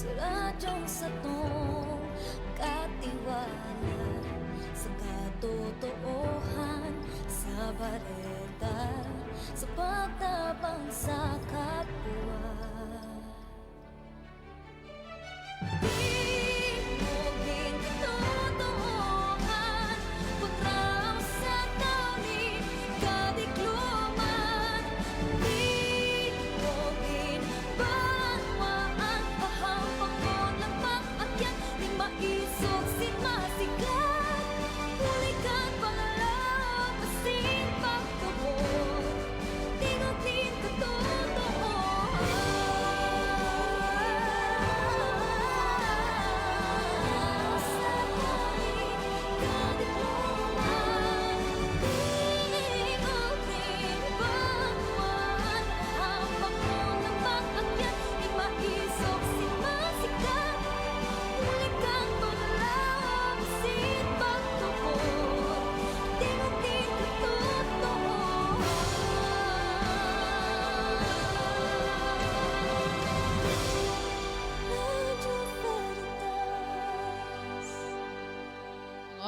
sa radyong sa tong katiwala, sa katotohan, sa bareta, sa pagtabang sa kapwa.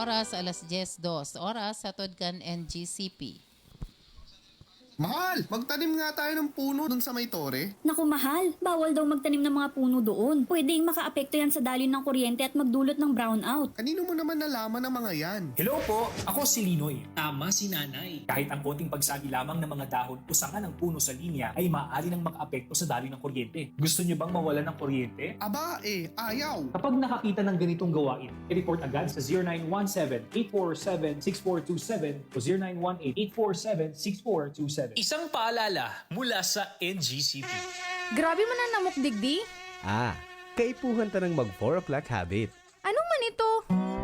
Oras, alas 10:02. Oras, Hatod kan NGCP. Mahal, magtanim nga tayo ng puno dun sa may tore. Naku mahal, bawal daw magtanim ng mga puno doon. Pwedeng makaapekto yan sa dalin ng kuryente at magdulot ng brownout. Kanino mo naman nalaman ng mga yan? Hello po, ako si Linoy. Tama si Nanay. Kahit ang konting pagsagi lamang ng mga dahon o sanga ng puno sa linya ay maaari nang makaapekto sa daloy ng kuryente. Gusto niyo bang mawalan ng kuryente? Aba ayaw. Kapag nakakita ng ganitong gawain, i-report agad sa 0917-847-6427 o 0918-847-6427. Isang paalala mula sa NGCP. Grabe man ang namok digdi. Kaipuhan ta ng mag 4 o'clock habit. Anong man ito?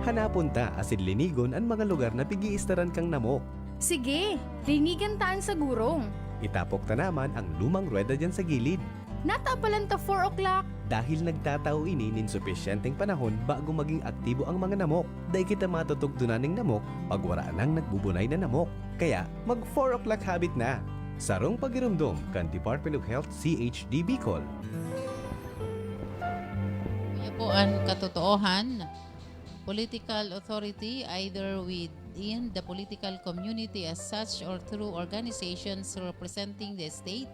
Hanapon ta asin linigon ang mga lugar na pigiistaran kang namok. Sige, ringigan taan sa gurong. Itapok ta naman ang lumang rueda dyan sa gilid. Natapalan ta 4 o'clock. Dahil nagtatao ini nin supisyenteng panahon bago maging aktibo ang mga namok. Dahil kita matutugtunan ng namok pag wala nang nagbubunay na namok. Kaya mag 4 o'clock habit na. Sarong pagirumdom kan Department of Health CHD Bicol. Kaya po ang katotoohan, political authority either within the political community as such or through organizations representing the state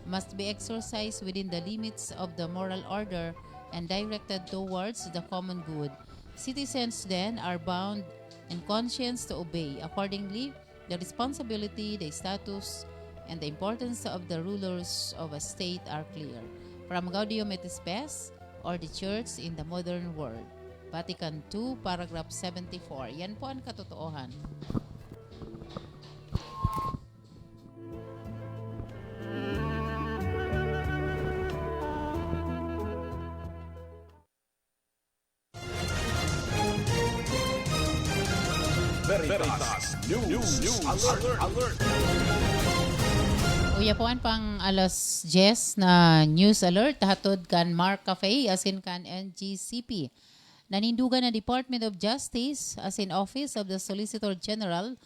must be exercised within the limits of the moral order and directed towards the common good. Citizens then are bound in conscience to obey. Accordingly, the responsibility, the status, and the importance of the rulers of a state are clear. From Gaudium et Spes, or the Church in the Modern World. Vatican II, paragraph 74. Yan po ang katotoohan. Veritas News Alert. Uya po ang pang alas 10 na news alert hatod kan Mark Cafe asin kan NGCP. Nanindugan na Department of Justice asin Office of the Solicitor General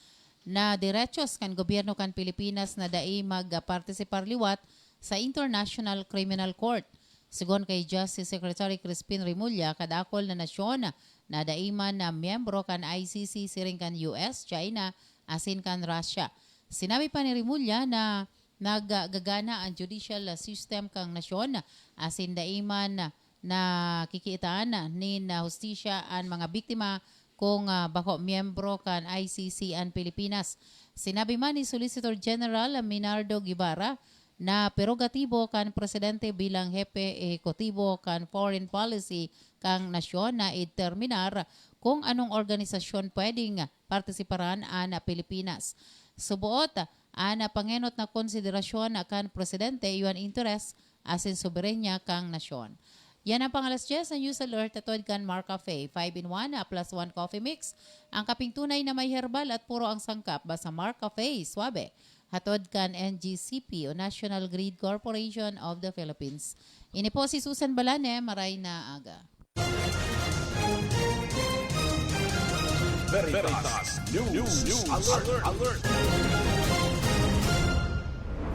na diretsos kan gobyerno kan Pilipinas na dai magpartisipar liwat sa International Criminal Court. Sigon kay Justice Secretary Crispin Remulla, kadakol na nasyon na daiman na miyembro kan ICC siring kan US, China, asin kan Russia. Sinabi pa ni Remulla na naggagana ang judicial system kang nasyon asin daiman na kikitaan ni na hustisya ang mga biktima kung bako miyembro kan ICC ang Pilipinas. Sinabi man ni Solicitor General Minardo Guevara na prerogatibo kan presidente bilang hepe ehekutibo kan foreign policy kang nasyon na i-terminar kung anong organisasyon pwedeng partisiparan ang Pilipinas. Subuot, ana pangenot na konsiderasyon akan presidente yuan interes asin soberenya kang nasyon. Yan ang pangalas 10 na news alert atod kan Mark Cafe 5-in-1 plus 1 coffee mix. Ang kaping tunay na may herbal at puro ang sangkap basta Mark Cafe, swabe. Hatod kan NGCP o National Grid Corporation of the Philippines. Ini po si Susan Balane, maray na aga. Veritas News Alert.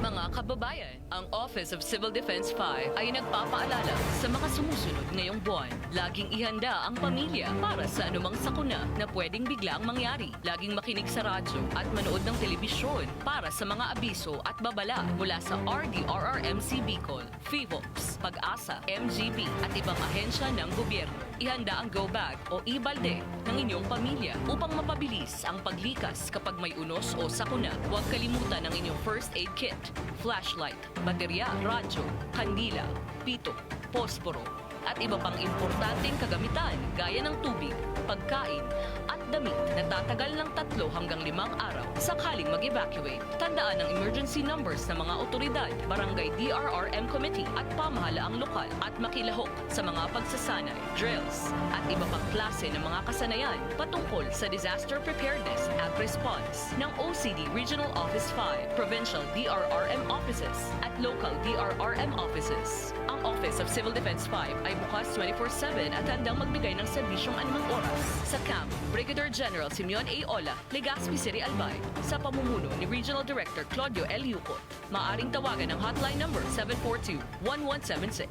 Mga kababayan, ang Office of Civil Defense 5 ay nagpapaalala sa mga sumusunod ngayong buwan. Laging ihanda ang pamilya para sa anumang sakuna na pwedeng biglang mangyari. Laging makinig sa radyo at manood ng telebisyon para sa mga abiso at babala mula sa RDRRMC Bicol, FIVOX, Pag-asa, MGB at ibang ahensya ng gobyerno. Ihanda ang go bag o e-balde ng inyong pamilya upang mapabilis ang paglikas kapag may unos o sakuna. Huwag kalimutan ang inyong first aid kit, flashlight, baterya, radyo, kandila, pito, posporo, at iba pang importanteng kagamitan gaya ng tubig, pagkain, at damit na tatagal ng 3 hanggang 5 araw sakaling mag-evacuate. Tandaan ang emergency numbers ng mga otoridad, barangay DRRM committee at pamahalaang lokal at makilahok sa mga pagsasanay, drills, at iba pang klase ng mga kasanayan patungkol sa disaster preparedness at response ng OCD Regional Office 5, Provincial DRRM offices at local DRRM offices. Ang Office of Civil Defense 5 ay bukas 24/7 at handang magbigay ng serbisyong anumang oras sa Camp Brigadier General Simeon A. Ola, Legazpi City, Albay, sa pamumuno ni Regional Director Claudio L. Yucot. Maaring tawagan ang hotline number 742-1176.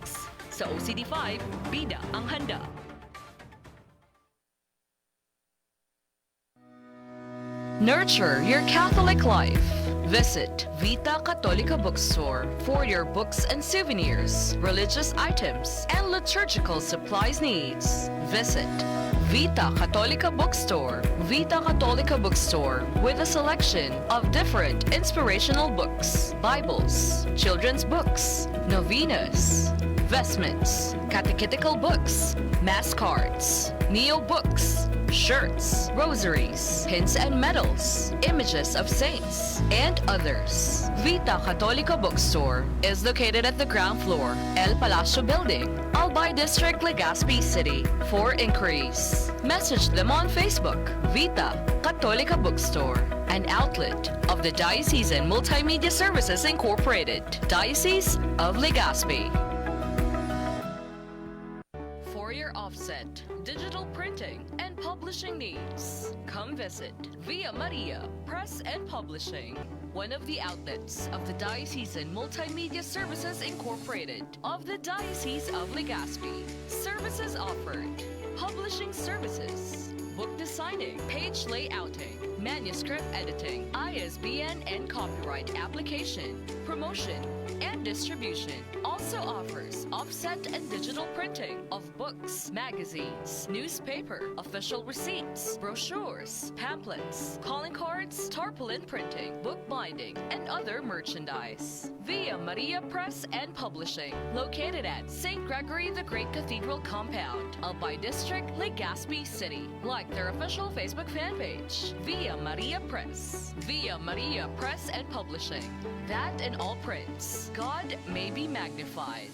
Sa OCD5, bida ang handa. Nurture your Catholic life. Visit Vita Católica Bookstore for your books and souvenirs, religious items, and liturgical supplies needs. Visit Vita Católica Bookstore. Vita Católica Bookstore with a selection of different inspirational books, Bibles, children's books, novenas, vestments, catechetical books, mass cards, neo books, shirts, rosaries, pins and medals, images of saints, and others. Vita Católica Bookstore is located at the ground floor, El Palacio Building, Albay District, Legazpi City. For inquiries, message them on Facebook. Vita Católica Bookstore, an outlet of the Diocesan Multimedia Services Incorporated, Diocese of Legazpi. For your offset, digital printing, and publishing needs, come visit Via Maria Press and Publishing, one of the outlets of the Diocesan Multimedia Services Incorporated of the Diocese of Legazpi. Services offered: publishing services, book designing, page layouting, manuscript editing, ISBN and copyright application, promotion, and distribution. Also offers offset and digital printing of books, magazines, newspaper, official receipts, brochures, pamphlets, calling cards, tarpaulin printing, bookbinding, and other merchandise. Via Maria Press and Publishing, located at St. Gregory the Great Cathedral Compound, Albay District, Legazpi City. Like their official Facebook fan page, Via Maria Press. Via Maria Press and Publishing. That and all prints. God may be magnified.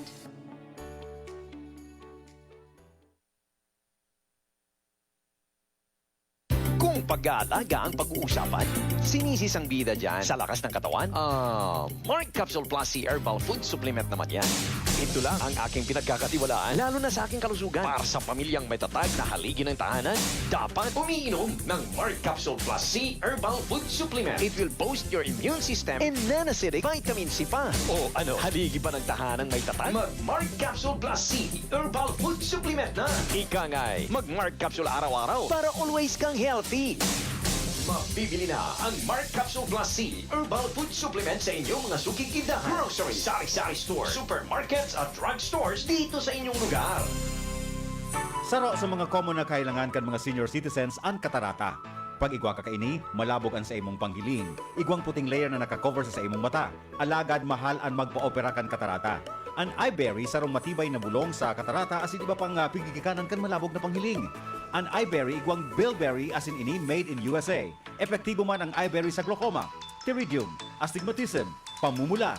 Kung pag-aalaga ang pag-uusapan, sinisisang bida dyan sa lakas ng katawan? Mark Capsule Plus C Herbal Food Supplement naman yan. Ito lang ang aking pinagkakatiwalaan, lalo na sa aking kalusugan. Para sa pamilyang may tatag na haligi ng tahanan, dapat umiinom ng Mark Capsule Plus C Herbal Food Supplement. It will boost your immune system and non-acidic vitamin C pa. O ano, haligi pa ng tahanan may tatag? Mag-Mark Capsule Plus C Herbal Food Supplement na. Ika nga'y mag-Mark Capsule araw-araw para always kang healthy. Mabibili na ang Mark Capsule Plus C Herbal Food Supplement sa inyong mga suking tindahan, grocery, sari-sari store, supermarkets at drugstores dito sa inyong lugar. Saro sa mga common na kailangan kan mga senior citizens ang katarata. Pag igwa ka kaini, malabog ang sa imong panghiling. Igwang puting layer na nakakover sa imong mata. Alagad mahal ang magpa-opera kan katarata. Ang iBerry sarong matibay na bulong sa katarata asin iba pang pigigikanan kan malabog na panghiling. Ang iBerry igwang bilberry asin ini made in USA. Epektibo man ang iBerry sa glaucoma, pterygium, astigmatism, pamumula,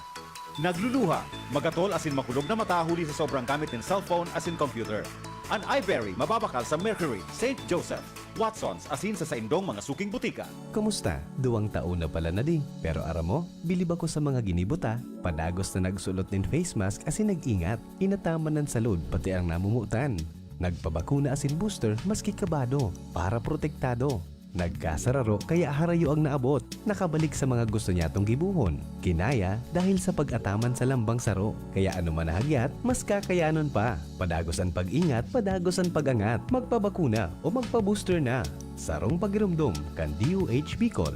nagluluha, magatol asin makulog na mata huli sa sobrang gamit ng cellphone asin computer. Ang iBerry mababakal sa Mercury, St. Joseph, Watsons asin sa saindong mga suking butika. Kumusta? 2 taon na pala na di. Pero aram mo, bilib ako sa mga ginibuta. Padagos na nagsulot ng face mask asin nag-ingat. Inataman ng salud pati ang namumutan. Nagpabakuna asin booster maski kabado para protektado. Nagkasararo kaya harayo ang naabot. Nakabalik sa mga gusto niya tong gibuhon. Kinaya dahil sa pag-ataman sa lambang saro. Kaya ano man nahagyat, mas kakayanon pa. Padagos ang pag-ingat, padagos ang pag-angat. Magpabakuna o magpa-booster na. Sarong pagirumdum kan DOH Bicol.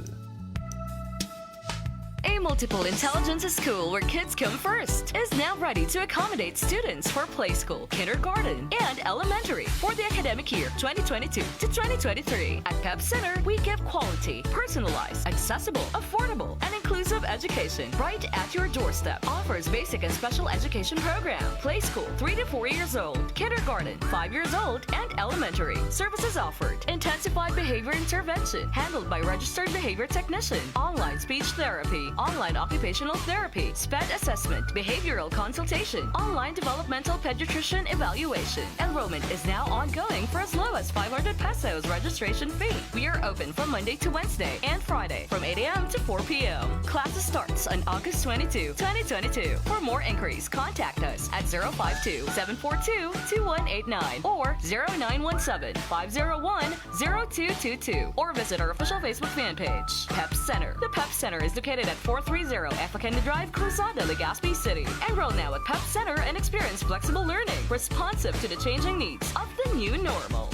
A multiple intelligence school where kids come first is now ready to accommodate students for play school, kindergarten, and elementary for the academic year 2022 to 2023. At Pep Center, we give quality, personalized, accessible, affordable, and inclusive education right at your doorstep. Offers basic and special education program, play school 3 to 4 years old, kindergarten 5 years old, and elementary. Services offered: intensified behavior intervention handled by registered behavior technician, online speech therapy, online occupational therapy, SPED assessment, behavioral consultation, online developmental pediatrician evaluation. Enrollment is now ongoing for as low as 500 pesos registration fee. We are open from Monday to Wednesday and Friday from 8 a.m. to 4 p.m. Classes starts on August 22, 2022. For more inquiries, contact us at 052-742-2189 or 0917-501-0222 or visit our official Facebook fan page, Pep Center. The Pep Center is located at 430 Efacanda Drive, Cruzada, Legazpi City. Enroll now at Pep Center and experience flexible learning, responsive to the changing needs of the new normal.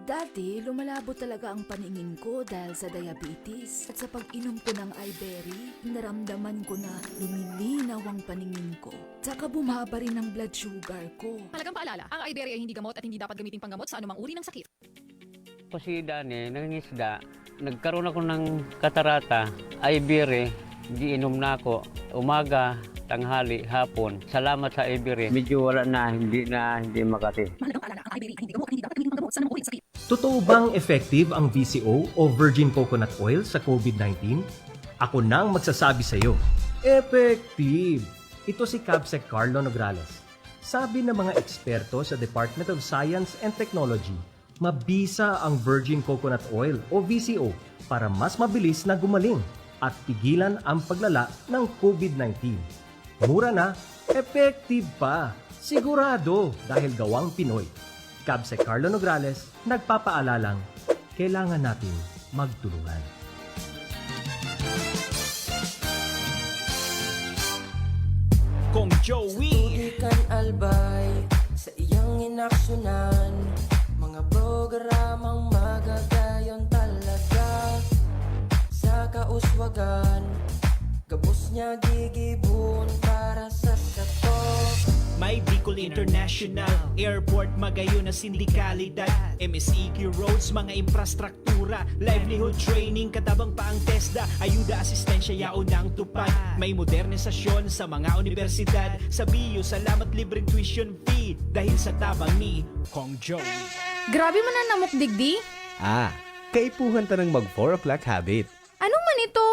Dati, lumalabo talaga ang paningin ko dahil sa diabetes. At sa pag-inom ko ng iBerry, naramdaman ko na lumilinaw ang paningin ko. Tsaka bumaba rin ang blood sugar ko. Malagang paalala, ang iBerry ay hindi gamot at hindi dapat gamitin panggamot sa anumang uri ng sakit. Kasi Dani, nangingisda, nagkaroon ako ng katarata, iBerry, giinom na ako, umaga, tanghali, hapon. Salamat sa iBerry. Medyo wala na, hindi makati. Malagang paalala, ang iBerry ay hindi gamot at hindi dapat gamitin panggamot sa anumang uri ng sakit. Totoo bang effective ang VCO o virgin coconut oil sa COVID-19? Ako nang magsasabi sa iyo. Effective! Ito si Cabsec Carlo Nograles. Sabi ng mga eksperto sa Department of Science and Technology, mabisa ang virgin coconut oil o VCO para mas mabilis na gumaling at pigilan ang paglala ng COVID-19. Mura na, effective pa, sigurado dahil gawang Pinoy. Cabsec Carlo Nograles, nagpapaalalang kailangan natin magtulungan. Kung Joey Tudikan albay sa iyang inaksyonan, mga programang magagayon talaga. Sa kauswagan, gabos niya gigibun para sa kato. May Bicol International Airport, magayon na sindikalidad, MSEQ roads, mga infrastruktura, livelihood training, katabang pa ang TESDA, ayuda, asistensya, yaon ang tupad. May modernisasyon sa mga universidad, sa BIO, salamat libreng tuition fee, dahil sa tabang ni Kong Joey. Grabe man ang namok digdi. Kaipuhan ta ng mag 4 o'clock habit. Anong man ito?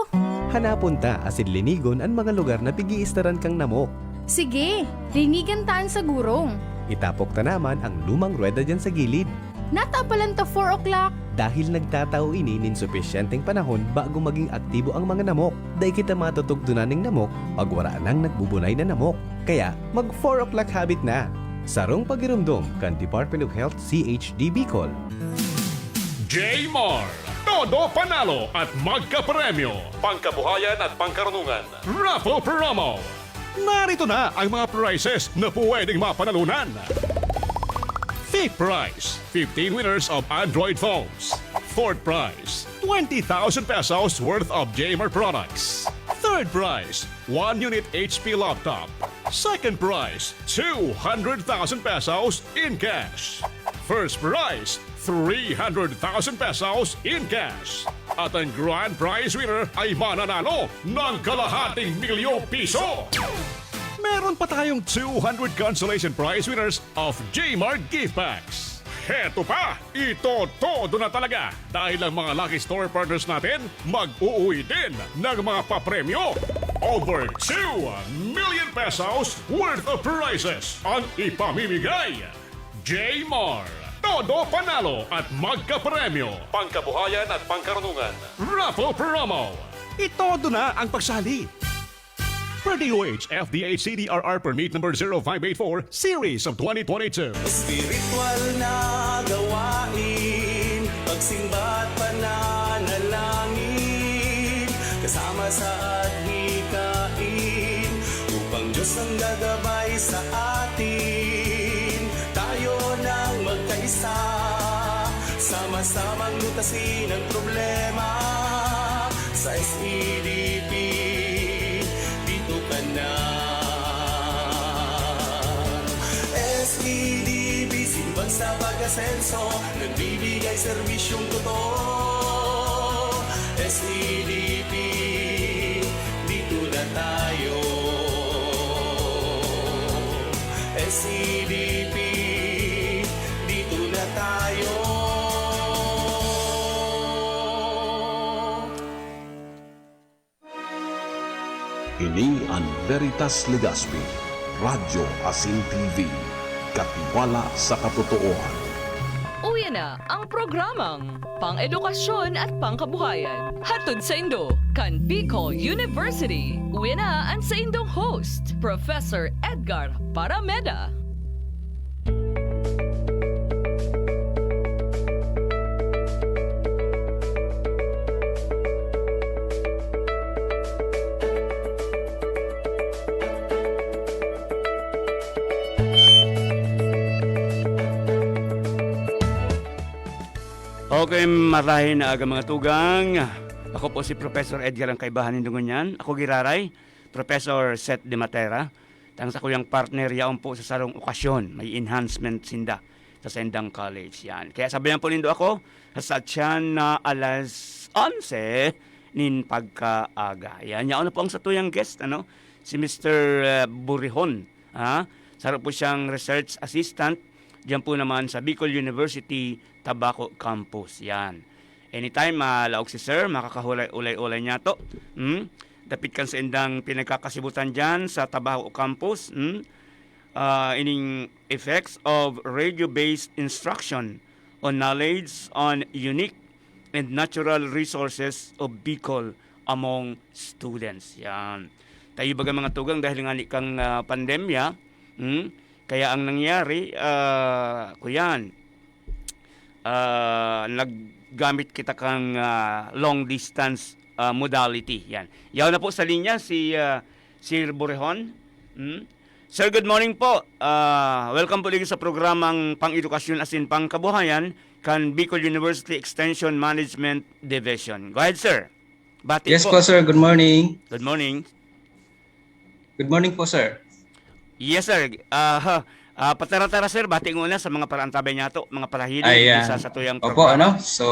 Hanapon ta asin linigon ang mga lugar na pigiistaran kang namok. Sige, ringigan taan sa gurong. Itapok ta naman ang lumang rueda dyan sa gilid. Natapalan ta 4 o'clock. Dahil nagtatao ini nin supisyenteng panahon bago maging aktibo ang mga namok. Dahil kita matutugtunan ng namok, pagwara nang nagbubunay na namok. Kaya mag 4 o'clock habit na. Sarong pagirumdum kan Department of Health CHD Bicol. J-Mar, todo panalo at magkapremyo. Pangkabuhayan at pangkarunungan. Raffle promo. Narito na ang mga prizes na pwedeng mapanalunan. Fifth prize, 15 winners of Android phones. Fourth prize, 20,000 pesos worth of J-Mar products. Third prize, 1 unit HP laptop. Second prize, 200,000 pesos in cash. First prize, 300,000 pesos in cash. At ang grand prize winner ay mananalo ng kalahating milyong piso. Meron pa tayong 200 consolation prize winners of J-Mart gift packs. Heto pa, ito todo na talaga dahil ang mga Lucky Store partners natin mag-uuwi din ng mga papremyo. Over 2 million pesos worth of prizes ang ipamimigay. J-Mart, todo panalo at magkapremyo. Pangkabuhayan at pangkarunungan. Raffle promo. Itodo na ang pagsali. Per DOH, FDA CDRR Permit number 0584, Series of 2022. Spiritual na gawain, pagsimba at nananalangin kasama sa adhikain upang Diyos ang gagabay sa atin. Tayo nang magkaisa, sama-samang lutasin ang problema. Sa SEDP, dito ka na. SEDP, simbang sa pag-asenso, nagbibigay serbisyong totoo. SEDP, dito na tayo. SEDP, dito na tayo. Ini ang Veritas Legazpi, Radyo Asin TV, katiwala sa katotohanan. Uwi na ang programang Pang-edukasyon at Pangkabuhayan. Hatod sa Indo, kan Bicol University. Uwi na ang sa Indong host, Professor Edgar Parameda. Okay, marahin na aga mga tugang. Ako po si Professor Edgar ang kaibahan Dungunyan. Ako giraray, Professor Seth de Matera. Tang sa kuyang partner yaon po sa sarong okasyon. May enhancement sinda sa Sendang College. Yan. Kaya sabayan po nindo ako sa tiyan na alas 11 nin pagkaaga. Yan. Yaon na po ang sa tuyang guest, si Mr. Burihon. Sarap po siyang research assistant. Diyan po naman sa Bicol University Tabaco Campus. Yan. Anytime, laog si sir, makakahulay-ulay-ulay niya to. Dapit kan sa indang pinagkakasibutan dyan sa Tabaco Campus. Ining effects of radio-based instruction on knowledge on unique and natural resources of Bicol among students. Yan. Tayo baga mga tugang dahil nga kang pandemya, kaya ang nangyari, kuyan, naggamit kita kang long distance modality. Yan. Yaw na po sa linya si Sir Burihon. Sir, good morning po. Welcome po lagi sa programang Pang-edukasyon asin Pangkabuhayan kan Bicol University Extension Management Division. Go ahead, sir. Bati Yes po, sir. Good morning. Good morning. Good morning po, sir. Yes, sir. Patara-tara, sir. Bati una sa mga parantabay niya to, mga palahili sa tuyang Opo, programa. So,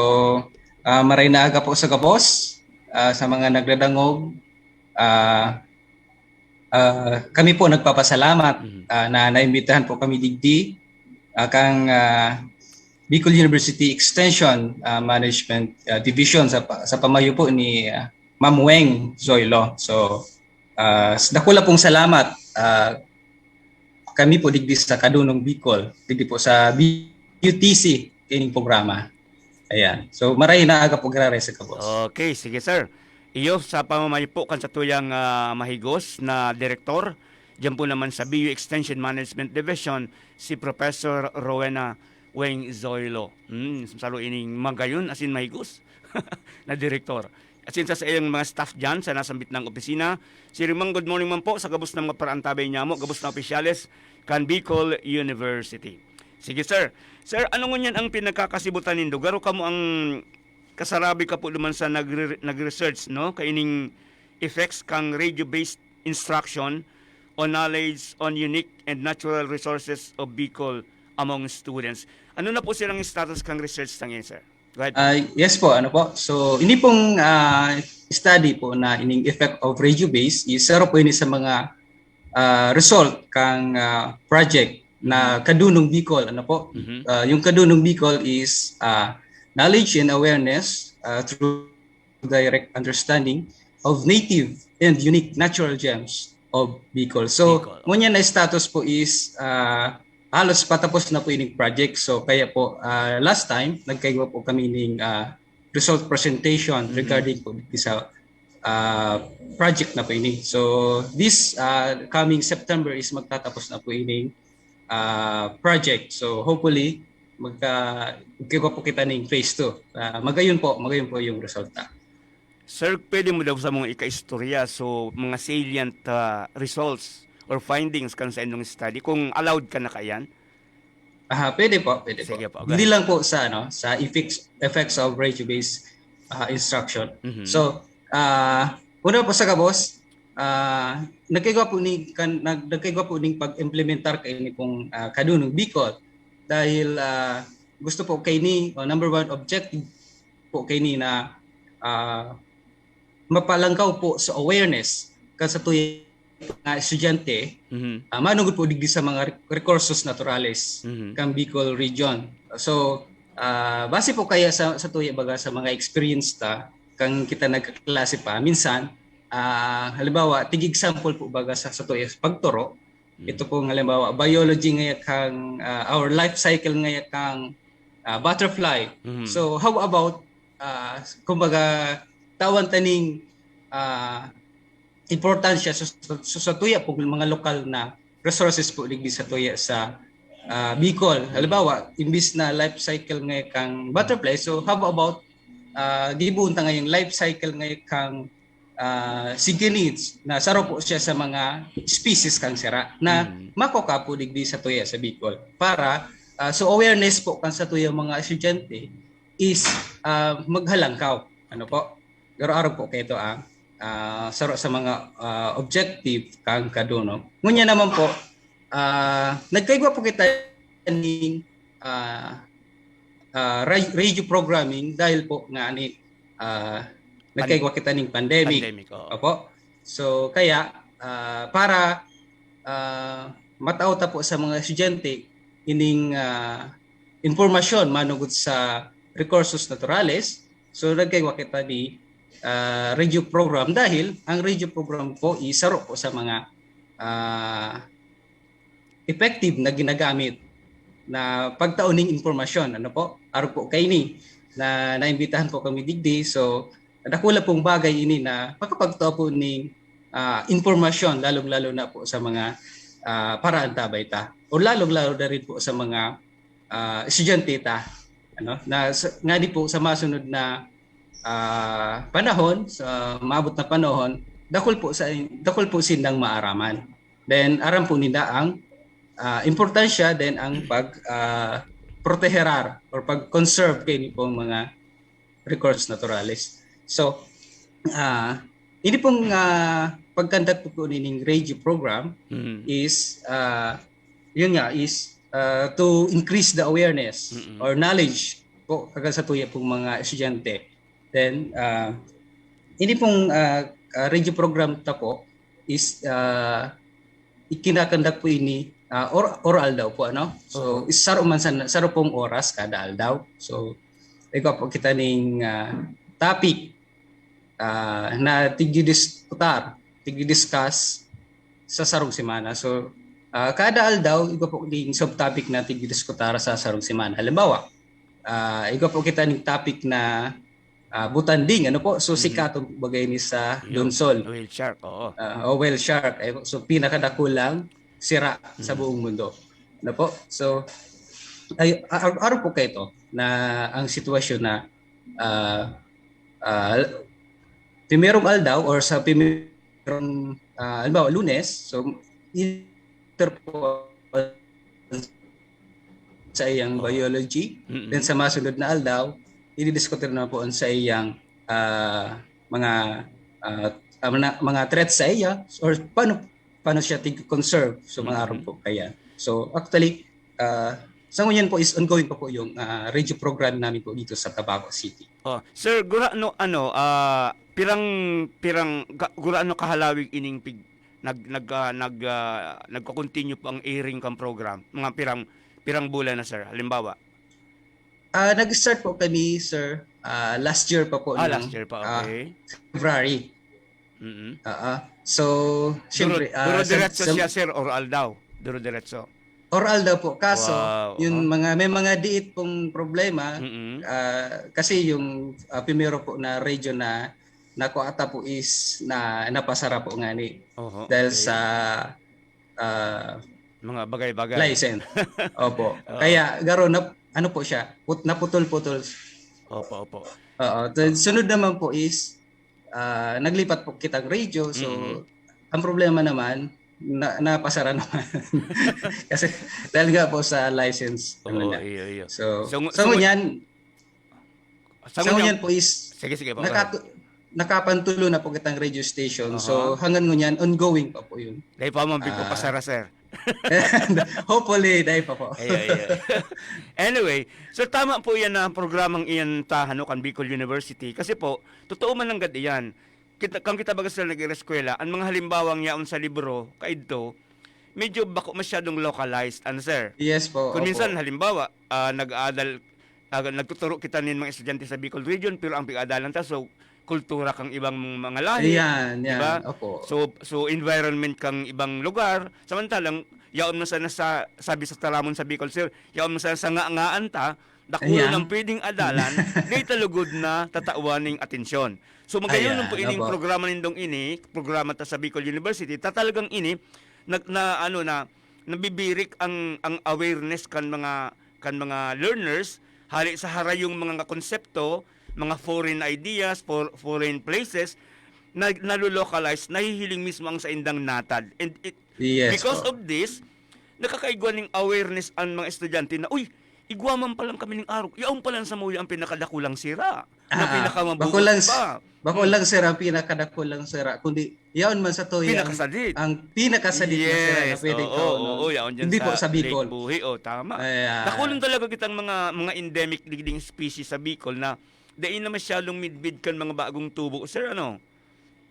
maray na aga po sa kapos, sa mga nagdadangog. Kami po nagpapasalamat na naimbitahan po kami digdi kang Bicol University Extension Management Division sa pamayo po ni Ma'am Weng Zoilo. So, dakula pong salamat. Kami po digdi sa Kadunong Bicol, digdi po sa BUTC kining programa. Ayan. So maray na aga po grabe sa kabos. Okay, sige sir. Iyo sa pamamayo po kan sa tuyang mahigos na direktor, diyan po naman sa BU Extension Management Division si Professor Rowena Weng Zoilo. Salo ining magayon asin mahigos na direktor. Asin sa iyang mga staff dyan sa nasambit ng opisina. Si Rimang, good morning man po sa gabos ng mga parantabay niya mo, gabos na opisyales kan Bicol University. Sige sir. Sir, ano ngunyan ang pinagkakasibutan nindo? Garo ka mo ang kasarabi ka po naman sa nag-research, no? Kaining effects kang radio-based instruction on knowledge on unique and natural resources of Bicol among students. Ano na po silang status kang research tangin, sir? Go ahead. Yes po, ano po. So, ini pong study po na ining effect of radio-based is saro po ini sa mga result kang project na Kadunong Bicol, ano po. Yung Kadunong Bicol is knowledge and awareness through direct understanding of native and unique natural gems of Bicol. So, ngunyan na status po is halos patapos na po ining project. So kaya po last time nagkaiwa po kami ning result presentation regarding po sa project na po ini. So this coming September is magtatapos na po ining project. So hopefully magkagawa po kita ng phase 2. Magayon po yung resulta. Sir, pwede mo daw sa mga ika-istorya, so mga salient results or findings kan sa inyong study, kung allowed ka na kayan? Pwede po. Sige po. Hindi lang po sa effects of ratio-based instruction. So, una po sa kabos, nagkagawa po ning pag-implementar kay ni pong kadunong Bicol dahil gusto po kay ni number one objective po kay ni na mapalangkaw po sa awareness kan sa tuyo nga estudyante manugod po digdi sa mga recursos naturales kang Bicol region. So base po kaya sa tuyo baga sa mga experience ta kang kita nagkaklase pa minsan halimbawa tig example po baga sa tuyo pagturo. Ito po halimbawa biology ngaya kang our life cycle ngaya kang butterfly. So how about kumbaga tawan taning importansya sa tuya po mga lokal na resources po digdi sa tuya sa Bicol. Halimbawa, imbis na life cycle ngay kang butterfly, so how about gibuon ta ngayong life cycle ngay kang siginids na saro po siya sa mga species kang sira na makoka po digdi sa tuya sa Bicol para so awareness po kan sa tuya mga estudyante is maghalangkaw. Ano po? Araw-araw po kayo ito saro sa mga objective kang kaduno. Ngunya naman po, nagkaigwa po kita ng radio programming dahil po nga ni nagkaigwa kita ng pandemic. Opo. So kaya para matauta po sa mga estudyante ining impormasyon manugod sa recursos naturales, so nagkaigwa kita ni radio program dahil ang radio program po isaro po sa mga effective na ginagamit na pagtauning impormasyon. Ano po? Araw po kay ni na naimbitahan po kami digdi. So dakula pong bagay ini na makapagtao po ng impormasyon lalong-lalo na po sa mga paraan tabay ta o lalong-lalo na rin po sa mga estudyante ta. Ano? Nga di po sa masunod na panahon, sa maabot na panahon, dakol po sindang maaraman. Then aram po nila ang importansya then ang proteherar or pag-conserve kay pong mga recursos naturales. So ini pong pagkandak po nining radio program is to increase the awareness or knowledge po kaga sa tuya pong mga estudyante. Then ini pong radio program ta po is ikinakandak po ini oral daw po ano. So saro pong oras kada aldaw. So ikaw po kita ning topic na tigidiscuss sa sarong semana. So kada aldaw ikaw po ning subtopic na tigidiskutar sa sarong semana. Halimbawa, ikaw po kita ning topic na butanding ano po, so sikatong bagay ni sa Donsol, whale shark. Whale shark, so pinakadakulang sira sa buong mundo. Ano po? So araw po kayo ito na ang sitwasyon na primerong aldaw or sa primerong halimbawa Lunes, so iter po sa iyang biology, then sa masunod na aldaw i-discuss na po sa iyang mga threats sa iya or paano siya conserve so mga araw po kaya. So actually sa ngayon po is ongoing pa po yung radio program namin po dito sa Tabaco City. Sir, gurano pirang gurano kahalawig ining nagko-continue po ang airing kang program. Mga pirang bulan na sir halimbawa. Nag-start po kami, sir, last year pa po. Last year pa, okay. February. So, siyempre... Duro-diretso siya, sir, oral daw. Duro-diretso. Oral daw po. Kaso, may mga diit pong problema. Kasi yung primero po na radio na nakuata po is na napasara po nga ni. Dahil sa... mga bagay-bagay. License. Opo. Kaya, garo na ano po siya, naputol-putol. Opo. Oo. Sunod naman po is naglipat po kitang radio. So ang problema naman napasara naman. Kasi dahil nga po sa license. Iyo. So ngunyan po is sige po. nakapantulo na po kitang radio station. So hanggang ngunyan ongoing pa po yun. Dahil pa man po pasara, sir. Hopefully, dahil pa po. Anyway, so tama po yan na programang iyan tahanukan Bicol University. Kasi po, totoo man lang gad iyan. Kung kita baga sila nag-eskwela, ang mga halimbawang yaon sa libro, kaidto, medyo bako masyadong localized, sir? Yes po. Kung minsan, halimbawa, nagtuturo kita nin mga estudyante sa Bicol Region, pero ang pag-aadalan ta, so, kultura kang ibang mga lahi. Yan. Diba? Opo. So environment kang ibang lugar. Samantalang, yaon mo sana sabi sa taramon sa Bicol, sir, yaon mo sana sa nga-ngaan ta, dakulo ng pwedeng adalan, di talugod na tatauaning atensyon. So magayon nung po ining programa nindong programa ta sa Bicol University, talagang nabibirik ang awareness kan mga learners hali sa harayong mga konsepto, mga foreign ideas, foreign places na nalolocalize, nahihiling mismo ang sa indang natad. And because of this, nakakaigwa ng awareness ang mga estudyante na, uy, igwaman pa lang kami ng araw. Yaon pa lang sa muya ang pinakadakulang sira. Na pinakamabugot pa. Bako lang sira, ang pinakadakulang sira. Kundi, yaon man sa toya. Pinakasadit. Ang pinakasadit na sira na pwedeng yaon dyan hindi sa po sa Bicol. Lake Buhi. Tama. Dakulang talaga kitang mga endemic leading species sa Bicol na dain na masyadong midbid kan mga bagong tubo. Sir, ano?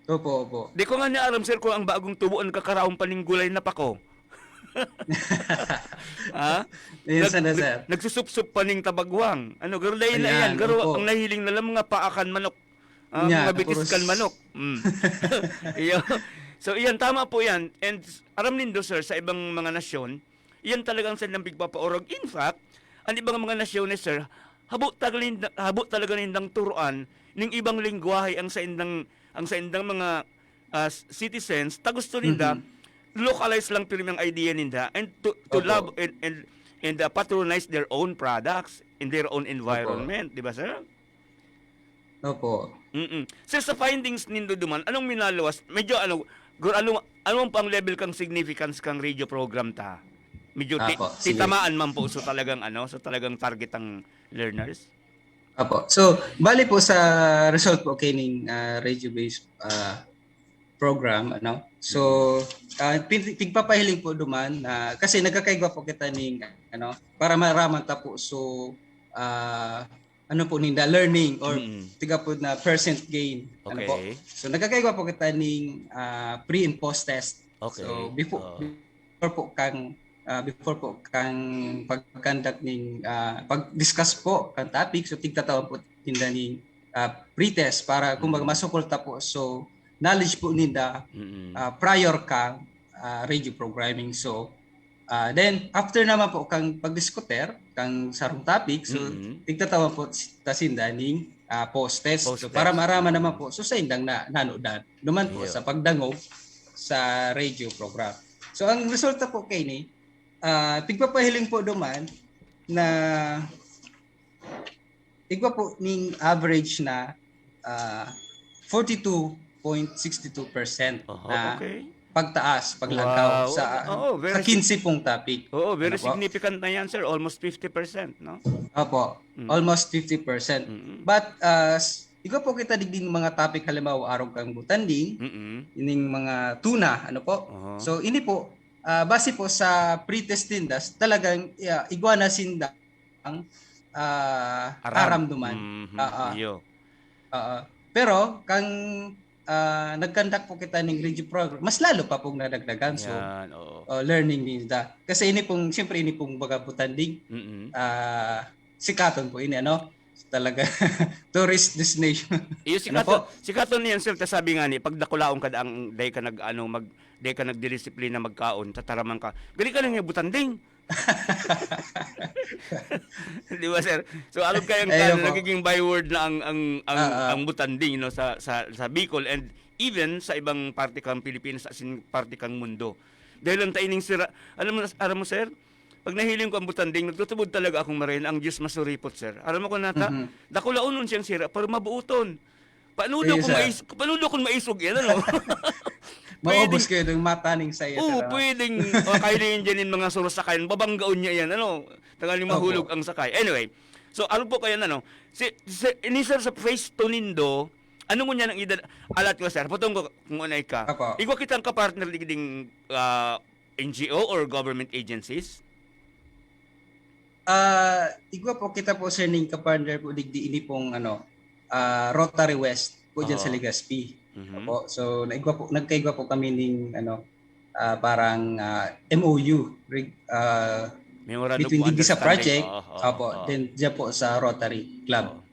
Opo. Di ko nga niaram, sir, kung ang bagong tubo ang kakaraong paninggulay na pako. Sir. Nagsusup-sup paning tabagwang. Garo dahin na yan. Garo ang nahiling na lang mga paakan manok. Mga bitiskan manok. So, iyan, tama po yan. And aram nindo, sir, sa ibang mga nasyon, iyan talagang sa nang bigpapaorog. In fact, ang ibang mga nasyon, sir, habo talaga nindang turuan ng ibang lingwahe ang sa indang mga citizens ta gusto ninda localize lang pero yung idea ninda and to love and patronize their own products in their own environment, di ba, sir? Opo. Sir, sa findings nindo duman, anong minaluwas? Medyo anong pang level kang significance kang radio program ta? Medyo titamaan man po so talagang target ang learners. Apo. So, bali po sa result po kining radio-based program, So, pigpapahiling po duman kasi nagkakaigwa po kita ning para maraman ta po so po ninda learning or tiga po na percent gain. Po. So, nagkakaigwa po kita ning pre and post test. So, before po kang pag-conduct ng pag-discuss po kang topic, so tigtatawag po ninda ng pre-test para kumbaga masukulta po so knowledge po ninda prior kang radio programming. So then after naman po kang pag-diskuter kang sarong topic, so tigtatawag po tasinda ng post-test. So para marama naman po so sa indang nanodan naman po sa pagdangog sa radio program. So ang resulta po kay ni tigpapahiling po duman na igwa po ning average na 42.62% na pagtaas, paglangkaw sa 15 pong topic. Very significant na yan, sir. Almost 50%, no? Opo, almost 50%. But igwa po kita digding mga topic halimbawa arog kang butanding, ining mga tuna, So ini po base po sa pre-test tindas, talagang iguana sinda ang aram duman. Pero kang nagkandak po kita ng radio program, mas lalo pa pong nadagdagan. So, learning nila. Kasi ini pong bagabutanding, sikaton po ini, talaga tourist destination. Sikaton niyan, sir, sabi nga ni, pag nakulaong ka ang day ka nagdidisiplina magkaon, tataraman ka. Gali ka lang yung butanding. Di ba, sir? So alog kayang nagiging byword na ang butanding sa Bicol and even sa ibang parte kang Pilipinas as in parte kang mundo. Dahil ang taining sira, alam mo sir, pag nahiling ko ang butanding, nagtutubod talaga akong marin, ang Diyos masuripot, sir. Alam mo ko nata, dakulaunon siyang sira, pero mabuuton. Paano daw kung maisog yan, ano? Maubos kayo ng mataning sa iyo. Oo, pwedeng kailin dyan yung mga surasakayan, babanggaon niya yan, ano? Tangaling mahulog ang sakay. Anyway, so ano po kayo, ano? Ini sir sa face to nindo, ano mo niya nang alat ko, sir? Potong ko kung unay ka. Igwa kitang kapartner digding NGO or government agencies? Igwa po kita po sir ning kapartner po digdi ini pong Rotary West po dyan sa Legazpi. Opo. So nagkaigwa po kami ning parang MOU between digdi sa project. Opo. Then dyan po sa Rotary Club.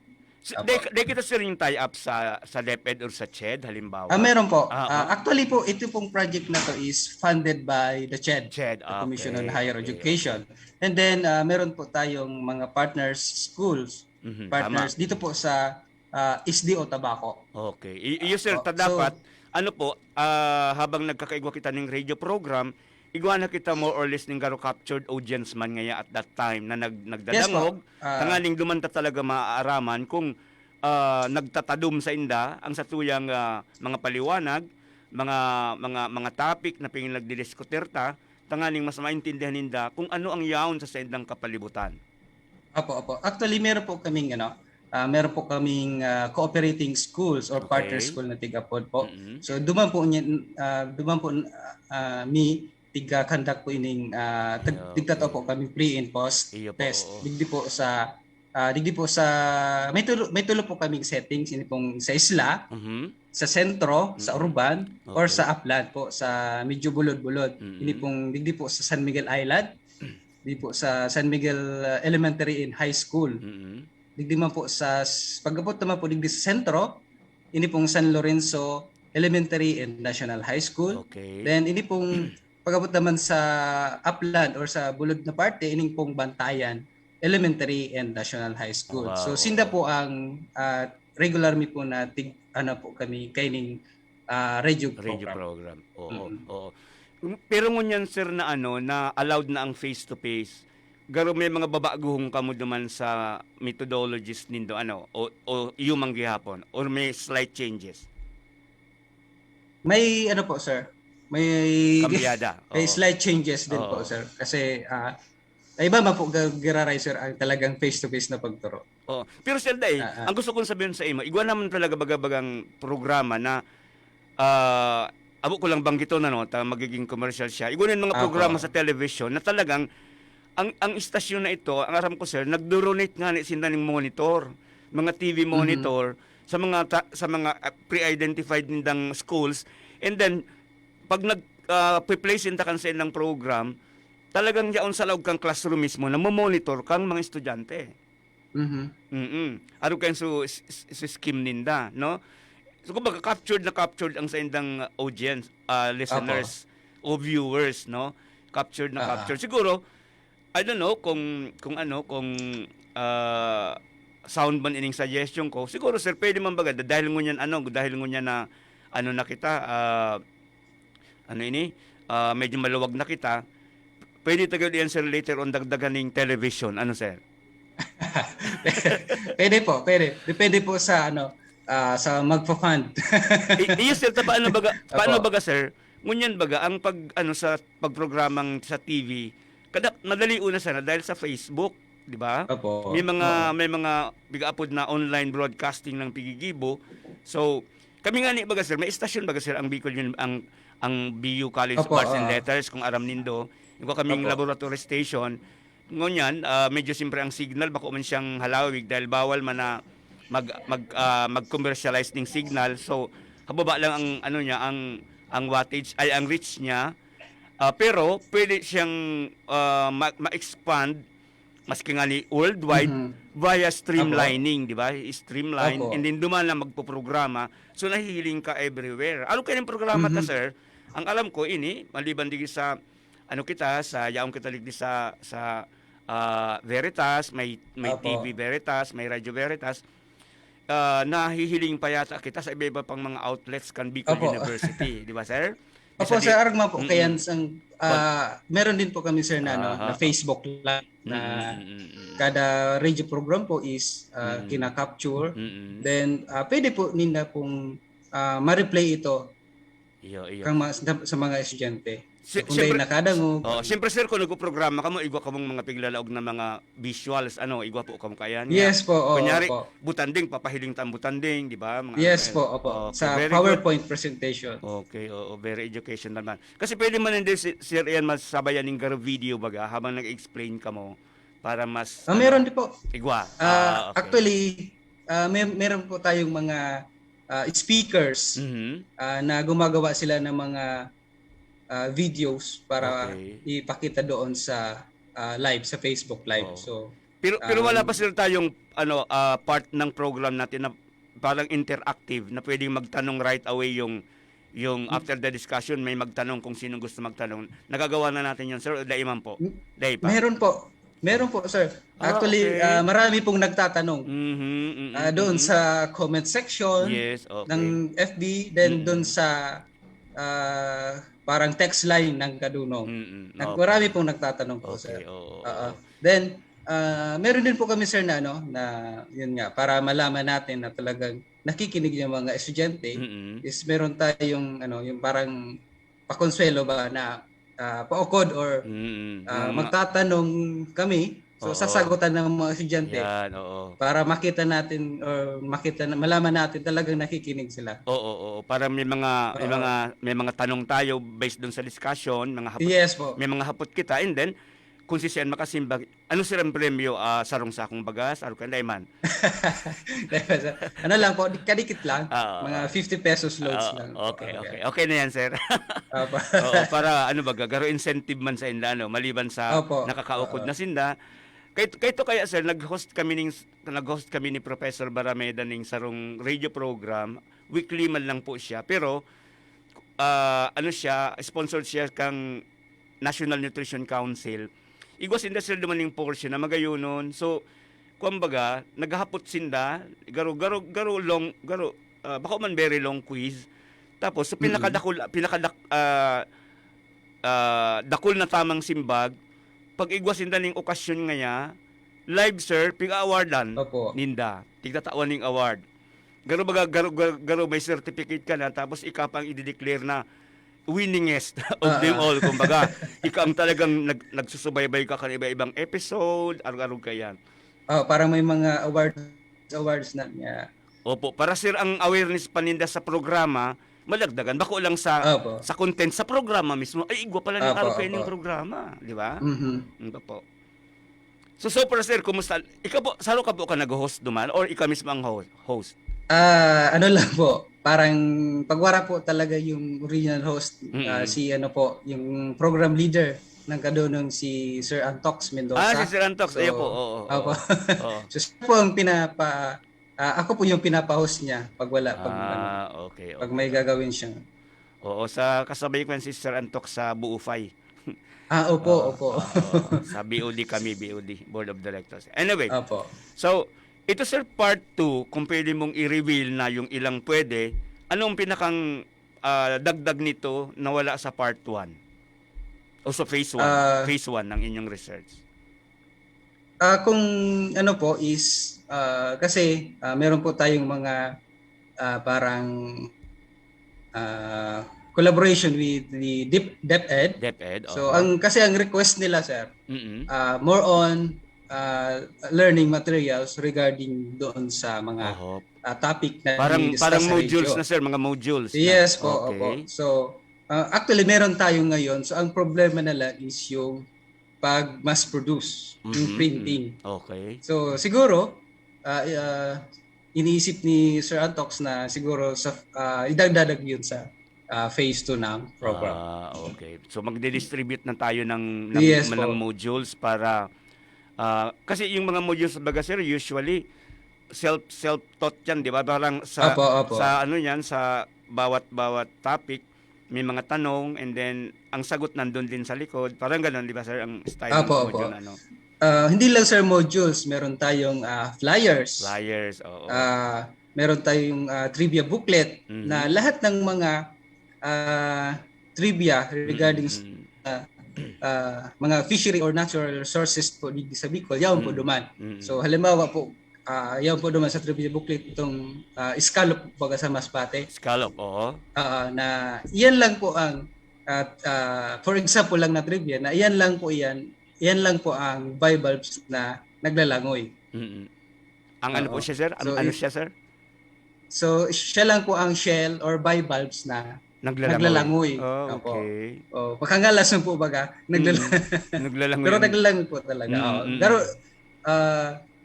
Di kita sir yung tie-up sa DepEd or sa CHED, halimbawa? Meron po. Actually po, ito pong project na to is funded by the CHED, the Commission on Higher Education. And then, meron po tayong mga partners schools, partners dito po sa SDO Tabaco. Okay. Iyo sir, dapat, habang nagkakaigwa kita ng radio program, igwa na kita more or less ng garo captured audience man ngaya at that time na nagdadangog, tangaling dumanta talaga maaaraman kung nagtatadum sa inda ang satuyang mga paliwanag, mga topic na pingin nagdidiskutirta, tangaling mas maintindihan ninda kung ano ang yaon sa indang kapalibutan. Opo. Actually, meron po kaming cooperating schools or partner school na tigapod po. So duman po tiga-conduct po ining tigtato po kami pre and post test. Digdi po sa may tulo po kaming settings ini pong sa isla, sa sentro, sa urban or sa upland po sa medyo bulod-bulod. Ini pong digdi po sa San Miguel Island, digdi po sa San Miguel Elementary and High School. Digdi man po sa pagabot naman po digdi sa sentro, ini pong San Lorenzo Elementary and National High School. Then ini pong pagabot naman sa upland or sa bulod na parte, ining pong Bantayan Elementary and National High School. Wow. So sinda po ang regular mi po na po kami kaining radio program. Oo. Pero ngunyan sir na na allowed na ang face to face. Garo may mga babaguhong kamo duman sa methodologies nindo o iyo manggihapon or may slight changes. May po sir. May kambyada. May slight changes din po sir kasi iba man po giraray sir ang talagang face to face na pagturo. Pero sir ang gusto kong sabihin sa imo, igwa naman talaga bagabagang programa na abo ko lang banggito na magiging commercial siya. Igwa mga programa sa television na talagang ang istasyon na ito, ang aram ko sir, nag-donate nga ni sinda ning monitor, mga TV monitor sa mga pre-identified nindang schools, and then pag nag-place in takan sa ilang program, talagang yaon sa loob kang classroom mismo na monitor kang mga estudyante. Ano kayo sa scheme ninda, no? So kung captured ang sa indang audience, listeners o viewers, no? Captured. Siguro, I don't know kung sound man ining suggestion ko. Siguro sir, pwede man baga dahil ngunyan na na kita medyo maluwag na kita, pwede tagad yan sir later on dagdagan ng television, sir? Pwede po. Depende po sa sa magpo-fund. Iyo sir, paano baga sir? Ngunyan baga ang sa pagprogramang sa TV, madali una sana dahil sa Facebook, di ba? May mga bigaapod na online broadcasting ng Pigigibo. So, kami nga ni baga sir, may station baga sir ang Bicol yun ang BU College of Arts and Letters kung aram nindo. Yung kaming laboratory station. Ngunyan, medyo siyempre ang signal bako man siyang halawig dahil bawal man na mag-commercialize ng signal. So, hababa lang ang wattage ay ang reach niya. Pero pwede siyang ma-expand maski nga ni worldwide via streamlining, di ba? Streamline and then duman lang magpo-programa. So nahihiling ka everywhere. Ano kayang programa ta sir? Ang alam ko ini maliban digi sa sa yaong kita ligdi sa Veritas, may TV Veritas, may Radio Veritas. Nahihiling pa yata kita sa iba-iba pang mga outlets kan Bicol University, di ba sir? Opo, Sir Argma po, kaya meron din po kami, sir, na, na Facebook Live na kada radio program po is kina-capture. Then, pwede po nila pong ma-replay ito sa mga estudyante. Kung dahil nakadangog. Siyempre, sir, kung nagpo-programa ka mo, igwa ka mong mga piglalaog na mga visuals, igwa po ka mo kaya niya. Yes po. Kunyari, butanding, papahiling tang butanding, di ba? Yes po, opo. Sa PowerPoint presentation. Okay, very educational naman. Kasi pwede man hindi, sir, yan masabayan ng video baga habang nag-explain ka mo para mas... meron din po. Igwa. Okay. Actually, meron po tayong mga speakers na gumagawa sila ng mga videos para ipakita doon sa live, sa Facebook Live. So pero wala pa sila tayong part ng program natin na parang interactive na pwedeng magtanong right away yung after the discussion may magtanong kung sino gusto magtanong. Nagagawa na natin yun, sir. Daiman po. Meron po, sir. Actually, marami pong nagtatanong doon sa comment section ng FB, then doon sa parang text line ng Kadunong. Marami pong nagtatanong po, sir. Then, meron din po kami, sir, na yun nga, para malaman natin na talagang nakikinig yung mga estudyante, is meron tayong, yung parang pakonsuelo ba na paukod or magtatanong kami. So, sasagutan ng mga estudyante para makita natin or malaman natin talagang nakikinig sila. Para may mga tanong tayo based doon sa discussion, may mga hapot kita, and then kung si Sian makasimbag, ano sir ang premyo? Sarong sakong bagas, arukan daiman. Lang po, kadikit lang, mga 50 pesos loads lang. Okay na yan, sir. Para garo incentive man sa inda, maliban sa nakakaukod na sinda. Kaya sir, nag-host kami ni Professor Barameda ning sarong radio program. Weekly man lang po siya, pero sponsored siya kang National Nutrition Council. Igwas sinda sir dumaning portion na magayunon. So kumbaga naghapot sinda garo bako man very long quiz. Tapos so dakol na tamang simbag. Pag igwas sinda ning okasyon nga live sir pig-awardan ninda. Tigtatawan ning award. Garo may certificate ka na tapos ikapang i-declare na winningest of them all. Kumbaga, ikaw ang talagang nagsusubaybay ka iba-ibang episode, araw-araw ka yan. Parang may mga awards na niya. Opo, para sir ang awareness paninda sa programa, malagdagan. Bako lang sa content sa programa mismo. Ay, igwa pala ng araw kayo ng programa. Di ba? Po. So para sir, kumusta? Ikaw po, saro ka po ka nag-host duman or ikaw mismo ang host? Lang po, parang pagwara po talaga yung original host, yung program leader ng Kadunong si Sir Antox Mendoza. Si Sir Antox, ayo po. So siya po ang ako po yung pinapa-host niya pag wala, pag may gagawin siya. Sa kasabay ko si Sir Antox sa Buufay. Opo. Sa BOD kami, Board of Directors. Anyway, so ito sir, part 2, kung pwede mong i-reveal na yung ilang pwede, anong pinakang dagdag nito na wala sa part 1? O sa phase 1, phase 1 ng inyong research? Kung is, kasi meron po tayong mga parang collaboration with the DepEd. So, kasi ang request nila, sir, more on learning materials regarding doon sa mga topic na parang modules na sir, mga modules. Yes po, opo. So actually meron tayo ngayon. So ang problema nila is yung pag mass produce, yung printing. So siguro iniisip ni Sir Antox na siguro sa idagdag yun sa phase 2 ng program. So magde-distribute na tayo ng modules para kasi yung mga modules baga sir usually self-taught yan, di ba? Parang sa sa bawat ng may mga tanong and then ang sagot nandun din sa likod. Parang ganoon, di ba sir, ang style ng module hindi lang sir modules, meron tayong flyers. Meron tayong trivia booklet na lahat ng mga trivia regarding mga fishery or natural resources po dito sa Bicol, yaon po duman. So halimbawa po, yaon po duman sa trivia booklet itong scallop baga sa Masbate. Scallop, oo. Na iyan lang po ang for example lang na trivia na iyan lang po ang bivalves na naglalangoy. Ang ano po siya, sir? Ano siya, sir? So siya lang po ang shell or bivalves na naglalangoy. Oh, okay. Pakangalas po baga, naglalangoy. Pero naglalangoy po talaga. Pero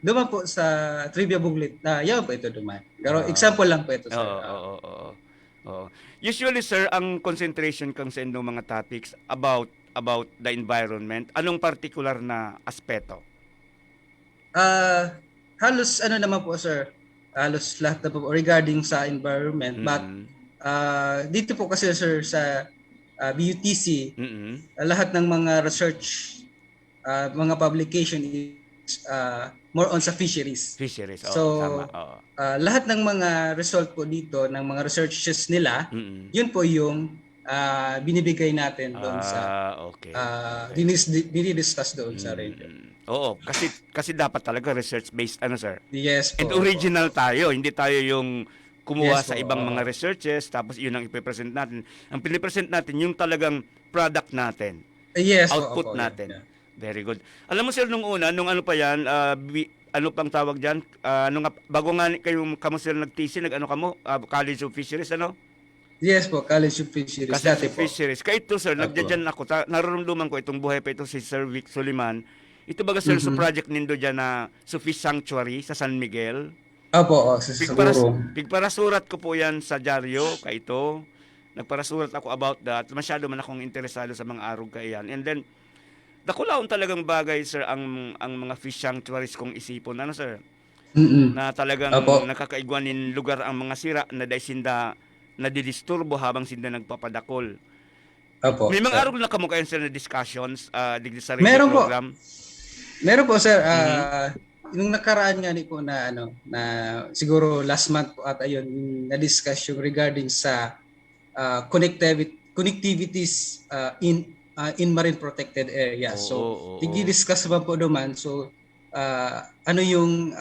duman po sa trivia booklet na yaw po ito duman. Pero example lang po ito, sir. Usually, sir, ang concentration kang sa inyong mga topics about the environment, anong particular na aspeto? Halos ano naman po, sir, halos lahat na po regarding sa environment. But dito po kasi, sir, sa BUTC, lahat ng mga research, mga publication is more on sa fisheries. So, lahat ng mga result po dito, ng mga researches nila, yun po yung binibigay natin doon sa dinidiscuss doon sa radio. Oo, kasi dapat talaga research-based, sir? Yes po. And original tayo, hindi tayo yung kumuha sa ibang mga researches, tapos yun ang ipipresent natin. Ang pinipresent natin, yung talagang product natin. Yes, output natin. Yeah. Very good. Alam mo, sir, nung una, nung ano pa yan, ano pang tawag dyan? Bago nga kayo kamo sir nag-TC, College of Fisheries, ano? Yes po, College of Fisheries. College of Fisheries. Kaya ito, sir, nagdyan ako, nararamdaman ko itong buhay pa ito si Sir Vic Soliman. Ito baga, sir, sa project nindo dyan na Sufi Sanctuary sa San Miguel. Opo, siguro. Pigparasurat ko po yan sa dyaryo, kay ito. Nagparasurat ako about that. Masyado man akong interesado sa mga arog kayan. And then, dakulaon talagang bagay, sir, ang mga fish sanctuaries kong isipon. Ano, sir? Na talagang nakakaigwanin lugar ang mga sira na dahil sinda nadidisturbo habang sinda nagpapadakol. Opo, may mga arog na kamukayan, sir, na discussions digdi sa radio program? Meron po, sir. Yung nakaraan nga po na siguro last month po at ayun na-discuss yung regarding sa connectivities in marine protected area. So digi-discuss ba po naman, so ano yung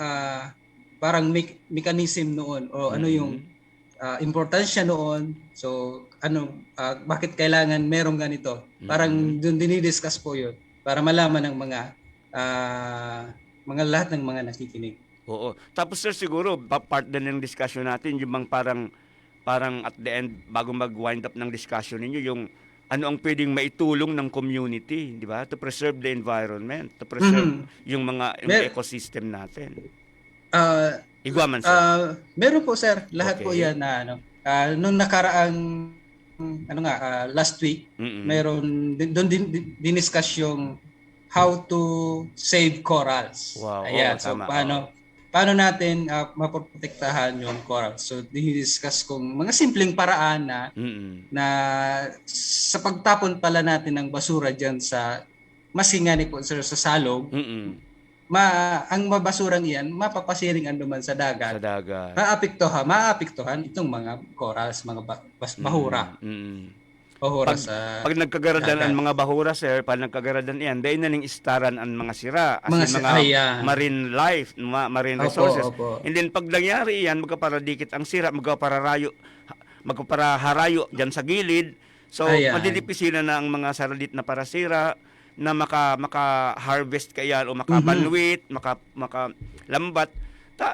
parang mechanism noon o ano yung importansya noon, so bakit kailangan merong ganito, parang doon dinidiscuss po yun para malaman ng mga lahat ng mga nakikinig. Oo. Tapos, sir, siguro part din ng discussion natin yung bang parang at the end bago mag-wind up ng discussion ninyo yung ano ang pwedeng maitulong ng community, di ba? To preserve the environment, to preserve yung mga ecosystem natin. Igwaman, sir. Meron po, sir. Lahat po 'yan na nung nakaraang last week, meron doon diniscuss yung how to save corals. Wow. Ayan, so paano natin maprotektahan yung corals. So di-discuss kung mga simpleng paraan na sa pagtapon pala natin ng basura diyan sa masingani po, sir, sa salog. Ang mabasurang iyan mapapasiring anduman sa dagat. Maapektuhan itong mga corals, mga bahura. Pag nagkagaradan ang mga bahura, sir, pag nagkagaradan yan, dahil na ning istaran ang mga sira, as mga marine life, marine resources. And then pag nangyari yan, magkaparadikit ang sira, magkaparaharayo dyan sa gilid. So, madidipisilan na ang mga saralit na parasira na maka-harvest kayan o makabanwit, makalambat.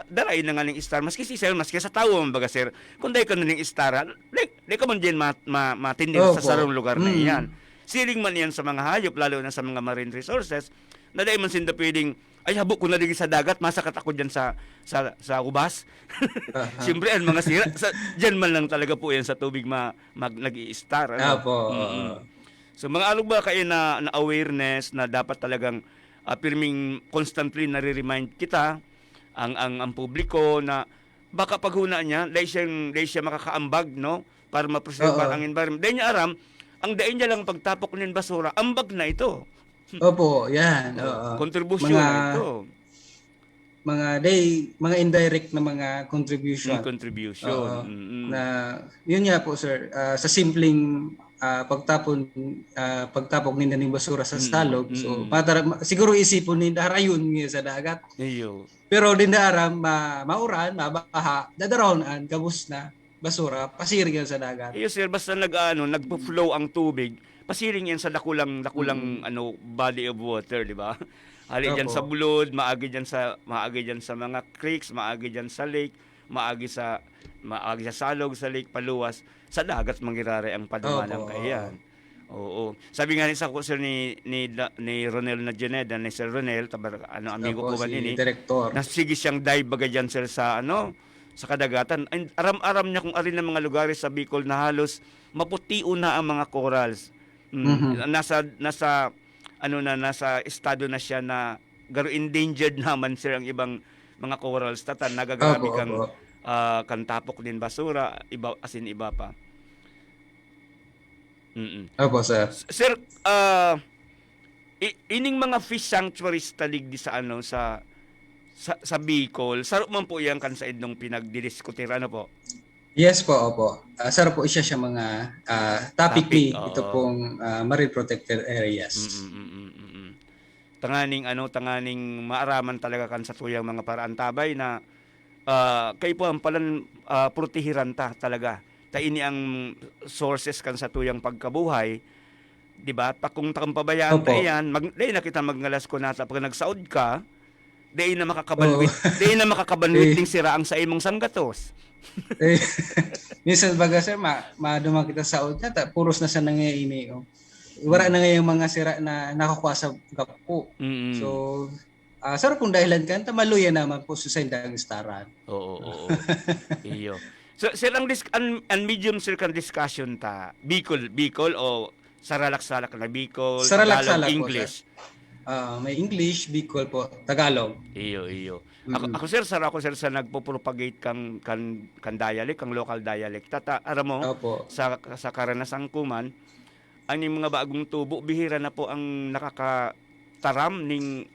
Daray na nga ng star, maski si sir, maski sa tao, baga sir, kung dahi ka na ng star, di ka man dyan matindi sa sarong lugar na iyan. Siling man yan sa mga hayop, lalo na sa mga marine resources, na dahi man sinda pwedeng, ay habok ko na din sa dagat, masakat ako dyan sa ubas. Siyempre, ang mga sira, dyan man lang talaga po yan sa tubig nag-i-star. So mga alog ba kayo na awareness na dapat talagang pirming constantly nare-remind kita, ang publiko na baka paghuna niya dahil siya makakaambag, no, para ma-preserve ang environment. Dahil niya aram, ang dahin niya lang pagtapok ng basura, ambag na ito. Opo, yan. Contribution na ito. Mga indirect na mga contribution. Na yun nga po, sir, sa simpleng pagtapok ninda ning basura sa salog. So siguro isipon ninda harayon nga sa dagat. Iyo. Pero dinda aram mauran, mabaha, dadaronan kabus na basura pasiring yan sa dagat. Iyo sir, basta nagpo-flow ang tubig, pasiring yan sa dakulang body of water, di ba? Hali diyan sa bulod, maagi diyan sa mga creeks, maagi diyan sa lake, maagi sa salog, sa lake paluwas, sa dagat mangirare ang padumanang kayan. Oo. Sabi nga ni sa sir ni Ronel Najaneda, ni Sir Ronel, amigo ko ba nini? Direktor. Nasige siyang dive baga diyan sir sa sa kadagatan. Aram-aram niya kung arin ng mga lugares sa Bicol na halos maputio na ang mga corals. Nasa estado na siya na garo endangered naman sir ang ibang mga corals tatan nagagrabe kang tapok din basura iba pa. Opo sir. Sir, ining mga fish sanctuaries talig di sa sa Bicol, sarap man po yan kan sa idnong pinagdidiskutir po. Yes po, opo. Sarap po siya mga topic ni ito pong marine protected areas. Tanganing maaraman talaga kan sa tuyang mga paraan tabay na kayo po ang palan protehiran talaga. Ta ini ang sources kan sa tuyang pagkabuhay. Di ba? Kung pabayaan ta yan, na kita magngalas ko nata pag nagsaod ka, day na makakabanwit ding sira ang sa imong sanggatos. Minsan baga sir, maduma kita sa saod na, puros na sa nangyayini. Wala na ngayong mga sira na nakakuha sa gapo. So, sarap kung dahilan ka, tamaluya naman po sa indang istaran. Oo. Iyo. So, sir, ang medium sir kan discussion ta, Bicol o saralak-salak na Bicol, Tagalog, English. May English, Bicol po, Tagalog. Iyo. Ako sir sa nagpo-propagate kan dialect, kang local dialect. Aram mo, sa karanasang kuman, ang mga bagong tubo, bihira na po ang nakakataram ning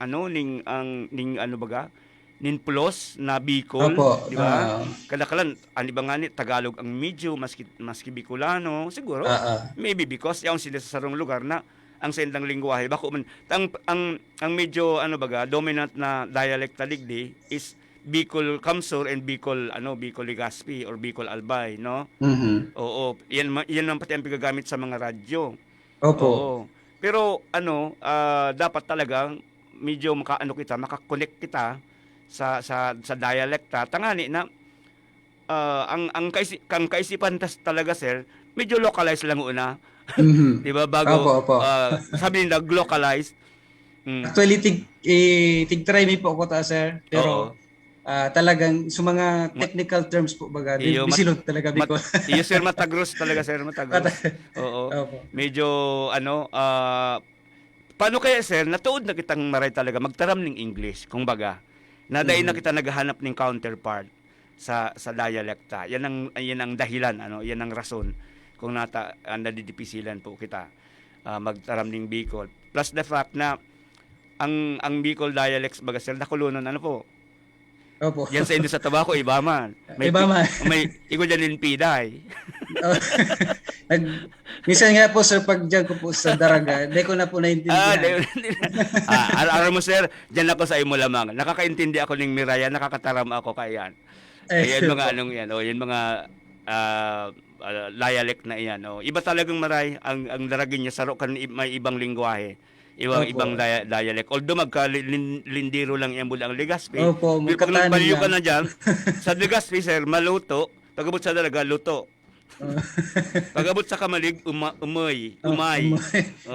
plus na Bicol, di ba? Kadakalan, ba nga ni Tagalog ang medyo, maski Bicolano, siguro, maybe because yung sila sa sarong lugar na ang sendang lingwahe bako man ang medyo dominant na dialect taligdi is Bicol Kamsur and Bicol Legazpi or Bicol Albay, no? Oo, yan man pati ang pagagamit sa mga radyo. Opo. Oo. Pero dapat talaga medyo maka-connect kita sa dialecta tangani na ang kaisipan talaga sir, medyo localized lang una. Di ba bago sabi nila localized. Actually tig-try mi po ako ta sir, pero talagang sa mga technical terms po baga bisilog talaga Bicol. Iyo sir matagros talaga sir matagros. Oo. Medyo paano kaya sir natuod na kitang maray talaga magtaram ning English kung baga. Naday na kita naghahanap ning counterpart sa dialecta. Yan ang dahilan yan ang rason kung nadidipisilan po kita magtaram ning Bicol. Plus the fact na ang Bicol dialects baga sir nakulunon po. Opo. Yan sa Indo sa Tabaco iba man. May igo diyan piday. Minsan nga po sir pag diyan ko po sa Daraga, di ko na po naintindihan. Alam mo sir, diyan ako sa imo lamang. Nakakaintindi ako ning Miraya, nakakataram ako kayan. Ayan mga yan mga dialect na iyan. Iba talagang maray ang daragin niya saro kan may ibang lingwahe. Ibang dialect. Although magka-lindiro lang yan ang Legazpi. Opo, pag nagbaliw ka na dyan, sa Legazpi, sir, maluto. Pag-abot sa Dalaga, luto. Pag-abot sa Kamalig, umay.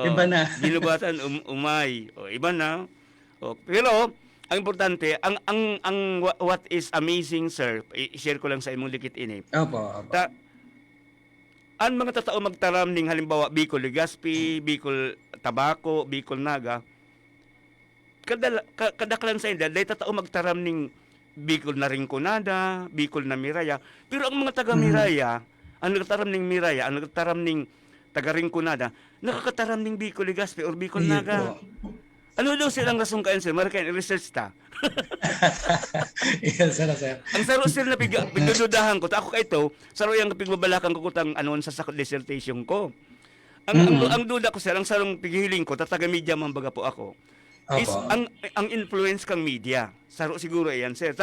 Iba na. Ginubatan, umay. Iba na. Pero, ang importante, what is amazing, sir, i-share ko lang sa imong likit ini. Opo. Ang mga tatao magtaram ning halimbawa Bicol Legazpi, Bicol Tabaco, Bicol Naga. Kadaklan sa inda, day tatao magtaram ning Bicol na Rinconada, Bicol na Miraya. Pero ang mga taga Miraya, ang nagtaram ning Miraya, ang nagtaram ning taga Rinconada, nakakataram ning Bicol Legazpi or Bicol Naga. Ano daw silang rason kain sir? Marikain research ta. Yes, sir. Ang saro sir na pigdududahan ko, ako kay ito, saro yung pigbabalakang ko kutang sa dissertation ko. Ang duda ko, sir, ang sarong pigihiling ko, tataga media man baga po ako, is ang influence kang media. Saro siguro yan, sir.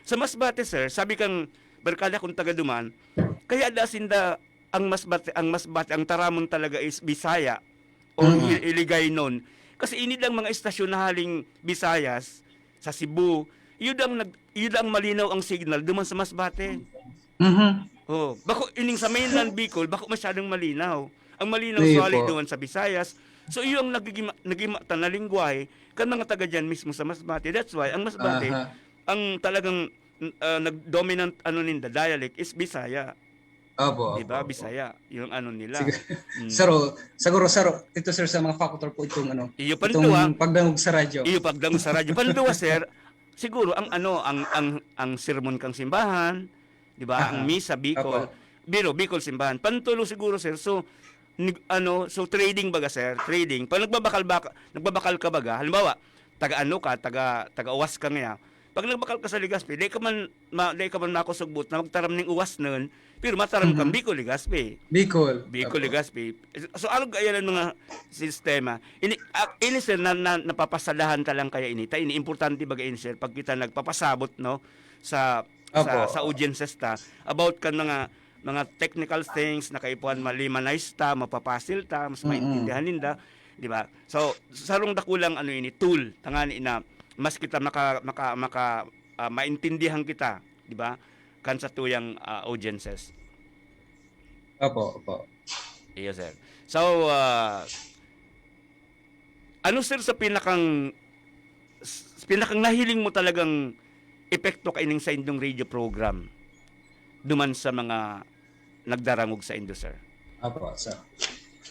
Sa Masbate, sir, sabi kang barkada kung taga duman, kaya dasinda ang Masbate, ang taramon talaga is Bisaya o Iligay nun. Kasi inid ang mga istasyon na haling Visayas sa Cebu, yun ang malinaw ang signal duman sa Masbate. Oh, bako ining sa mainland Bicol, bako masyadong malinaw. Ang malinaw suwali doon sa Visayas. So iyo ang nagimata na lingwahe kan mga taga diyan mismo sa Masbate. That's why ang Masbate ang talagang nag-dominant ninda dialect is Bisaya. Opo. Diba? Bisaya. Yung nila. Siguro, ito sir sa mga factor po itong Iyo panduwa, pagdangog sa radyo. Iyo pagdangog sa radyo. Panduwa sir, siguro ang sermon kang simbahan, di ba? Ang misa Bicol. Bicol simbahan. Pantulo siguro sir. So trading baga sir, trading. Pag nagbabakal ka baga, halimbawa, taga uwas ka nga. Pag nagbakal ka sa Legazpi, di ka man nakusugbot na magtaram ng uwas nun, pero mataram kang Bicol Legazpi. Bicol Legazpi. So ano kaya ng mga sistema? Ini sir napapasadahan ka lang kaya ini. Ini importante baga ini sir pag kita nagpapasabot no sa audiences ta about kan mga technical things na kaipuan malimanize ta, mapapasil ta, mas maintindihan ninda, di ba? So sarong dakulang ini tool tangani na mas kita maintindihan kita, di ba? Kan sa tuyang audiences. Opo. Iya, sir. So ano sir sa pinakang nahiling mo talagang epekto kaining sa indong radio program duman sa mga nagdarangog sa indo, sir? Opo, sir.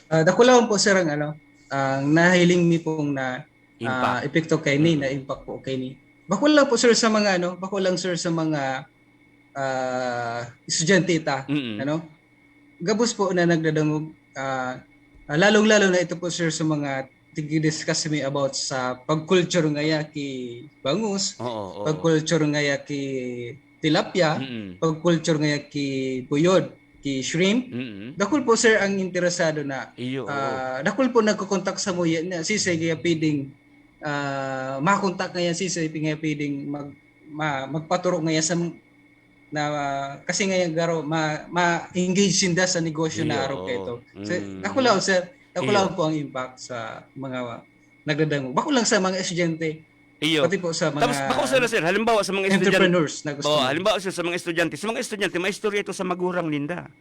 Dako lang po sir ang nahiling mi pong na epekto kay ni, na impact po kay ni. Bako lang po sir sa mga sa mga estudyante ta, gabos po na nagdadangog, lalong-lalo na ito po sir sa mga tigi-discuss mi about sa pag-culture ngaya ki bangus, pag-culture ngaya ki tilapia, pag-culture ngaya ki buyod, ki shrimp. Dakul po sir ang interesado na. Dakul po nagko-contact sa mo yan, sisay kaya pwedeng makontak ngaya sisay kaya pwedeng magpaturo ngaya sa na kasi ngayon garo ma-engage sinda sa negosyo na araw kayo. So, ako lang po ang impact sa mga nagdadangog. Bako lang sa mga estudyante. Pati po sa mga Tapos sir, halimbawa sa mga entrepreneurs na gusto. Halimbawa sir, sa mga estudyante, may istorya ito sa magurang ninda.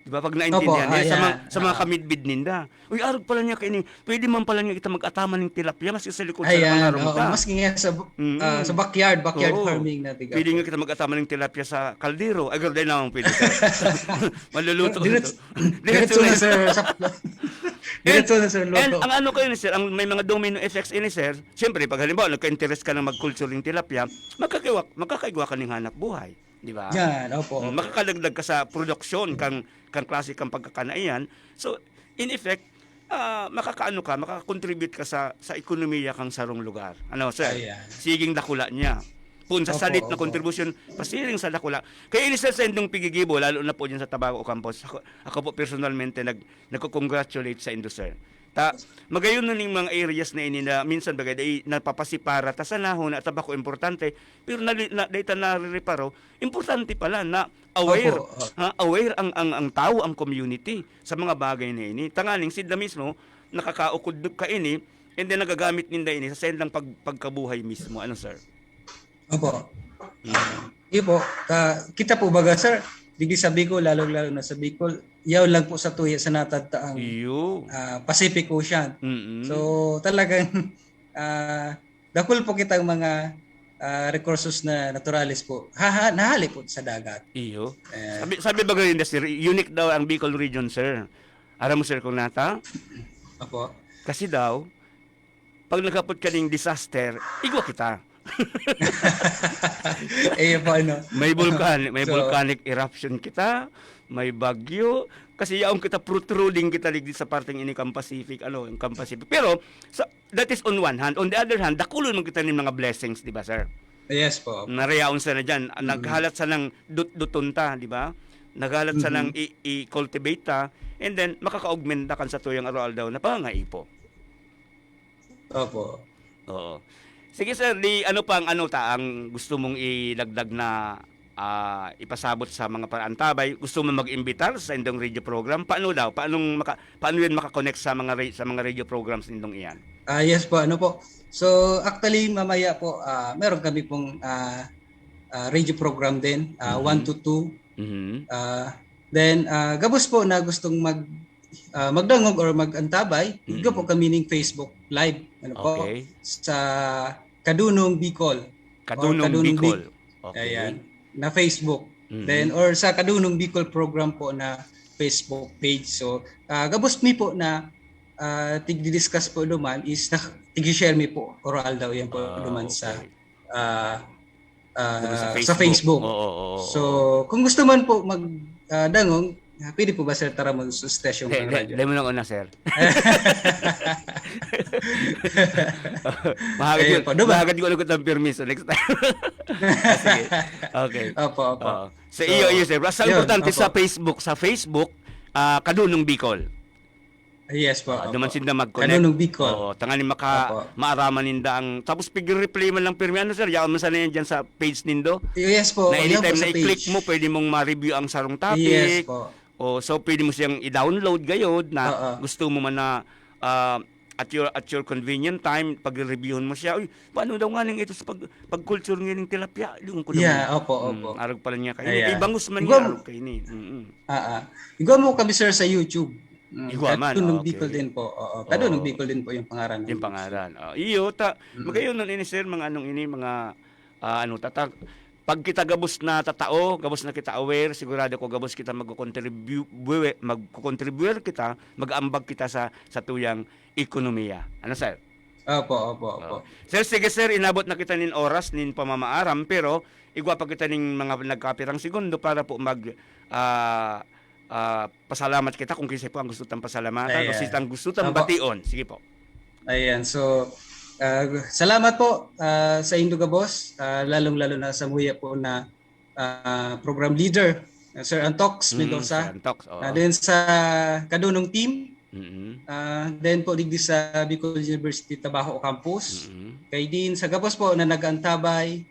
Diba? Pag naintindihan niya, sa mga kamidbid ninda. Uy, arog pala niya kainin. Pwede man pala niya kita mag-ataman ng tilapia, mas sa likod sa mga rumta. Mas nga sa backyard farming na tiga. Pwede nga kita mag-ataman ng tilapia sa kaldero. Ay, ganda naman pwede. Maluluto. Diretso na sir. Diretso na sir. And ang kayo ni sir, may mga domino effects ini sir. Siyempre, pag halimbawa, nagka-interest ka na mag-culture ng tilapia, makakaigwa ka ng hanap buhay. Di ba? Yan, opo. Makakadagdag ka sa produksyon kang klase kang pagkakanaian. So, in effect, makaka-contribute ka sa ekonomiya kang sarong lugar. Ano, sir? Siging dakula niya. Sa salit na kontribusyon, pasiring sa dakula. Kaya ini sa indong pigigibo, lalo na po dyan sa Tabaco Campus, ako po personalmente nagko-congratulate sa indo, sir. Magayon na ning mga areas na ini na minsan bagay napapasipara ta sa nahon at tabako importante pero data na reparo importante pala na aware ang tao, ang community sa mga bagay na ini tangaling sila mismo nakakaukod ka ini and then nagagamit ninda ini sa sendang pagkabuhay mismo. Ano sir? Opo. Ipo, kita po baga sir, digi sa Bicol, lalo na sa Bicol, yaw lang po sa tuya sa natataang Pacific Ocean. So talagang dakul po kitang mga recursos na naturalis po. Nahali po sa dagat. Sabi ba ganyan sir, unique daw ang Bicol region sir. Aram mo sir kung nata? Opo. Kasi daw, pag nakapot ka ng disaster, igwa kita. May volcanic eruption kita, may bagyo, kasi yaong kita protruding kita ligdi sa parteng ini Camp Pacific, yung Camp Pacific. Pero that is on one hand. On the other hand, dakulon man kita ng mga blessings, di ba sir? Yes po. Narayaon sa na dyan, naghalat sa ng dutunta, di ba? nagalat sa nang i-cultivate ta, and then makaka-augment kan sa tuyang aral daw na pangaipo. Opo. Oo. Sige sir, ano pang ang gusto mong ilagdag na ipasabot sa mga parantabay? Gusto mo mag-imbitar sa indong radio program? Paano daw? Paano yun makakonect sa mga radio programs nindong iyan? Yes po, So actually mamaya po meron kami pong radio program din, 1 to 2. Then gabos po na gustong magdangog or magantabay, igo po kami ning Facebook Live sa Kadunong Bicol. Kadunong Bicol. Ayan, na Facebook. Then or sa Kadunong Bicol program po na Facebook page. So gabos mi po na tig-discuss po duman is tig-share mi po oral daw yan po duman sa Facebook. So kung gusto man po magdangog, pwede po ba sir tara mo sa station ng radyo? Dahil mo na una sir. Mahagad ko ulit ang permiso next time. Sige. Okay. Opo. So iyo sir. Basta importante sa Facebook, Kadunong Bicol. Yes po. Duman sinda mag-connect. Kadunong Bicol. Oo, tangani maaraman ninda ang tapos pig-replay man lang pirmi sir, yaon man sana yan dyan sa page nindo. Yes po. Na anytime na i-click mo, pwede mong ma-review ang sarong topic. Yes po. So pwede mo siyang i-download gayod na gusto mo man na at your convenient time pag-reviewon mo siya. Uy, paano daw nga ning ito sa pag-culture ng tilapia? Opo. Arag pala niya kayo. Ibangus man niya arag kayo ni. Igwa mo kami sir sa YouTube. Kadunong Bicol din po. Kadunong Bicol din po yung pangaran. Yung pangaran. Iyo magayon nun ini sir mga mga tatak. Pag kita gabos na tatao, gabos na kita aware, sigurado ko gabos kita magko-contribute kita, mag-ambag kita sa tuyang ekonomiya. Ano sir? Opo. Sir, sige sir, inabot na kita nin oras nin pamamaaram, pero igwa pa kita ning mga nagkapirang segundo para po pasalamat kita kung kasi po ang gusto tang pasalamatan o sitang gusto tang bation. Sige po. Ayan, so salamat po sa Induga Boss, lalong-lalo na sa muya po na program leader, Sir Antox Mendoza. Then sa Kadunong team, then po digdi sa Bicol University Tabaco Campus. Kay din sa Gabos po na nag-antabay.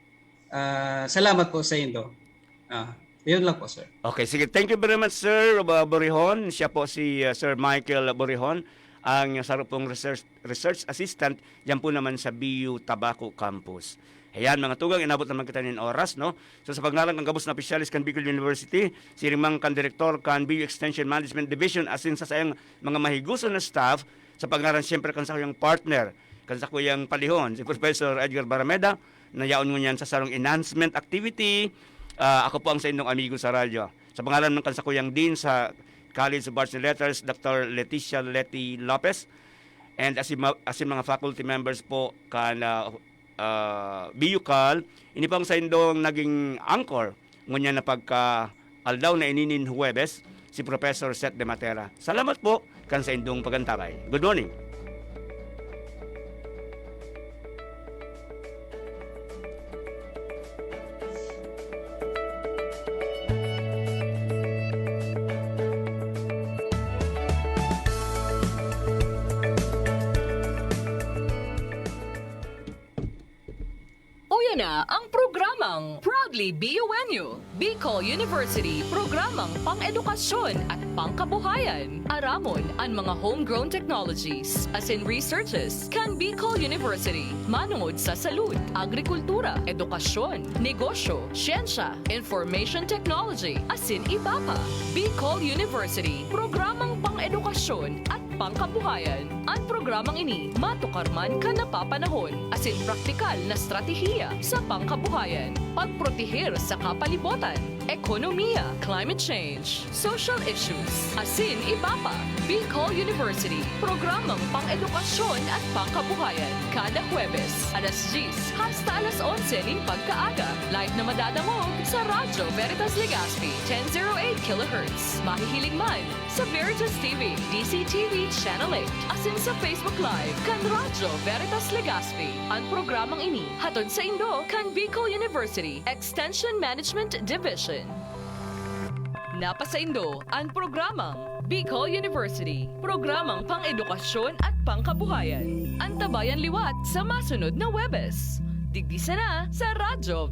Salamat po sa Indo. Yun lang po, sir. Okay, sige. Thank you very much, Sir Borihon. Siya po si Sir Michael Borihon, ang sarupong research assistant diyan po naman sa BU Tabaco Campus. Ayan mga tugang, inabot naman kita ng oras, no? So sa pagnalang ng gabos na opisyalis kan Bicol University, si rimang kan direktor kan BU Extension Management Division asin sa sayang mga mahiguson na staff, sa pagnalang siyempre kan sa kuyang partner, kan sa kuyang palihon, si Professor Edgar Barameda, na yaon mo niyan sa sarong enhancement activity. Ako po ang sa inyong amigo sa radyo. Sa pangalan ng kan sa kuyang Dean sa College of Arts and Letters, Dr. Leticia Leti Lopez, and asin mga faculty members po kan BUCAL, ini pang sa indong naging anchor ngunya na pagka-aldaw na ininin Huwebes, si Professor Seth de Matera. Salamat po kan sa indong pagantabay. Good morning. Na ang programang Proudly BUNU, Bicol University, programang pang-edukasyon at pangkabuhayan. Aramon ang mga homegrown technologies, as in researches, kan Bicol University, manungod sa salud, agrikultura, edukasyon, negosyo, siyensya, information technology, as in iba pa. Bicol University, programang pang-edukasyon at pangkabuhayan. Ang programang ini matukarman ka napapanahon, as in praktikal na stratehiya sa pangkabuhayan, pagprotehir sa kapalibutan, ekonomiya, climate change, social issues, asin iba pa. Bicol University, programang pang-edukasyon at pangkabuhayan. Kada Huwebes, alas 10 hasta alas 11 ng pagkaaga. Live na madadamog sa Radyo Veritas Legazpi, 1008 kHz. Mahihilig man sa Veritas TV, DCTV Channel 8, asin sa Facebook Live, kan Radyo Veritas Legazpi. Ang programang ini, hatod sa Indo, kan Bicol University Extension Management Division. Napasaindo ang programang Bicol University, programang pang-edukasyon at pangkabuhayan. Antabayan liwat sa masunod na Webes. Digdi na sa radyo.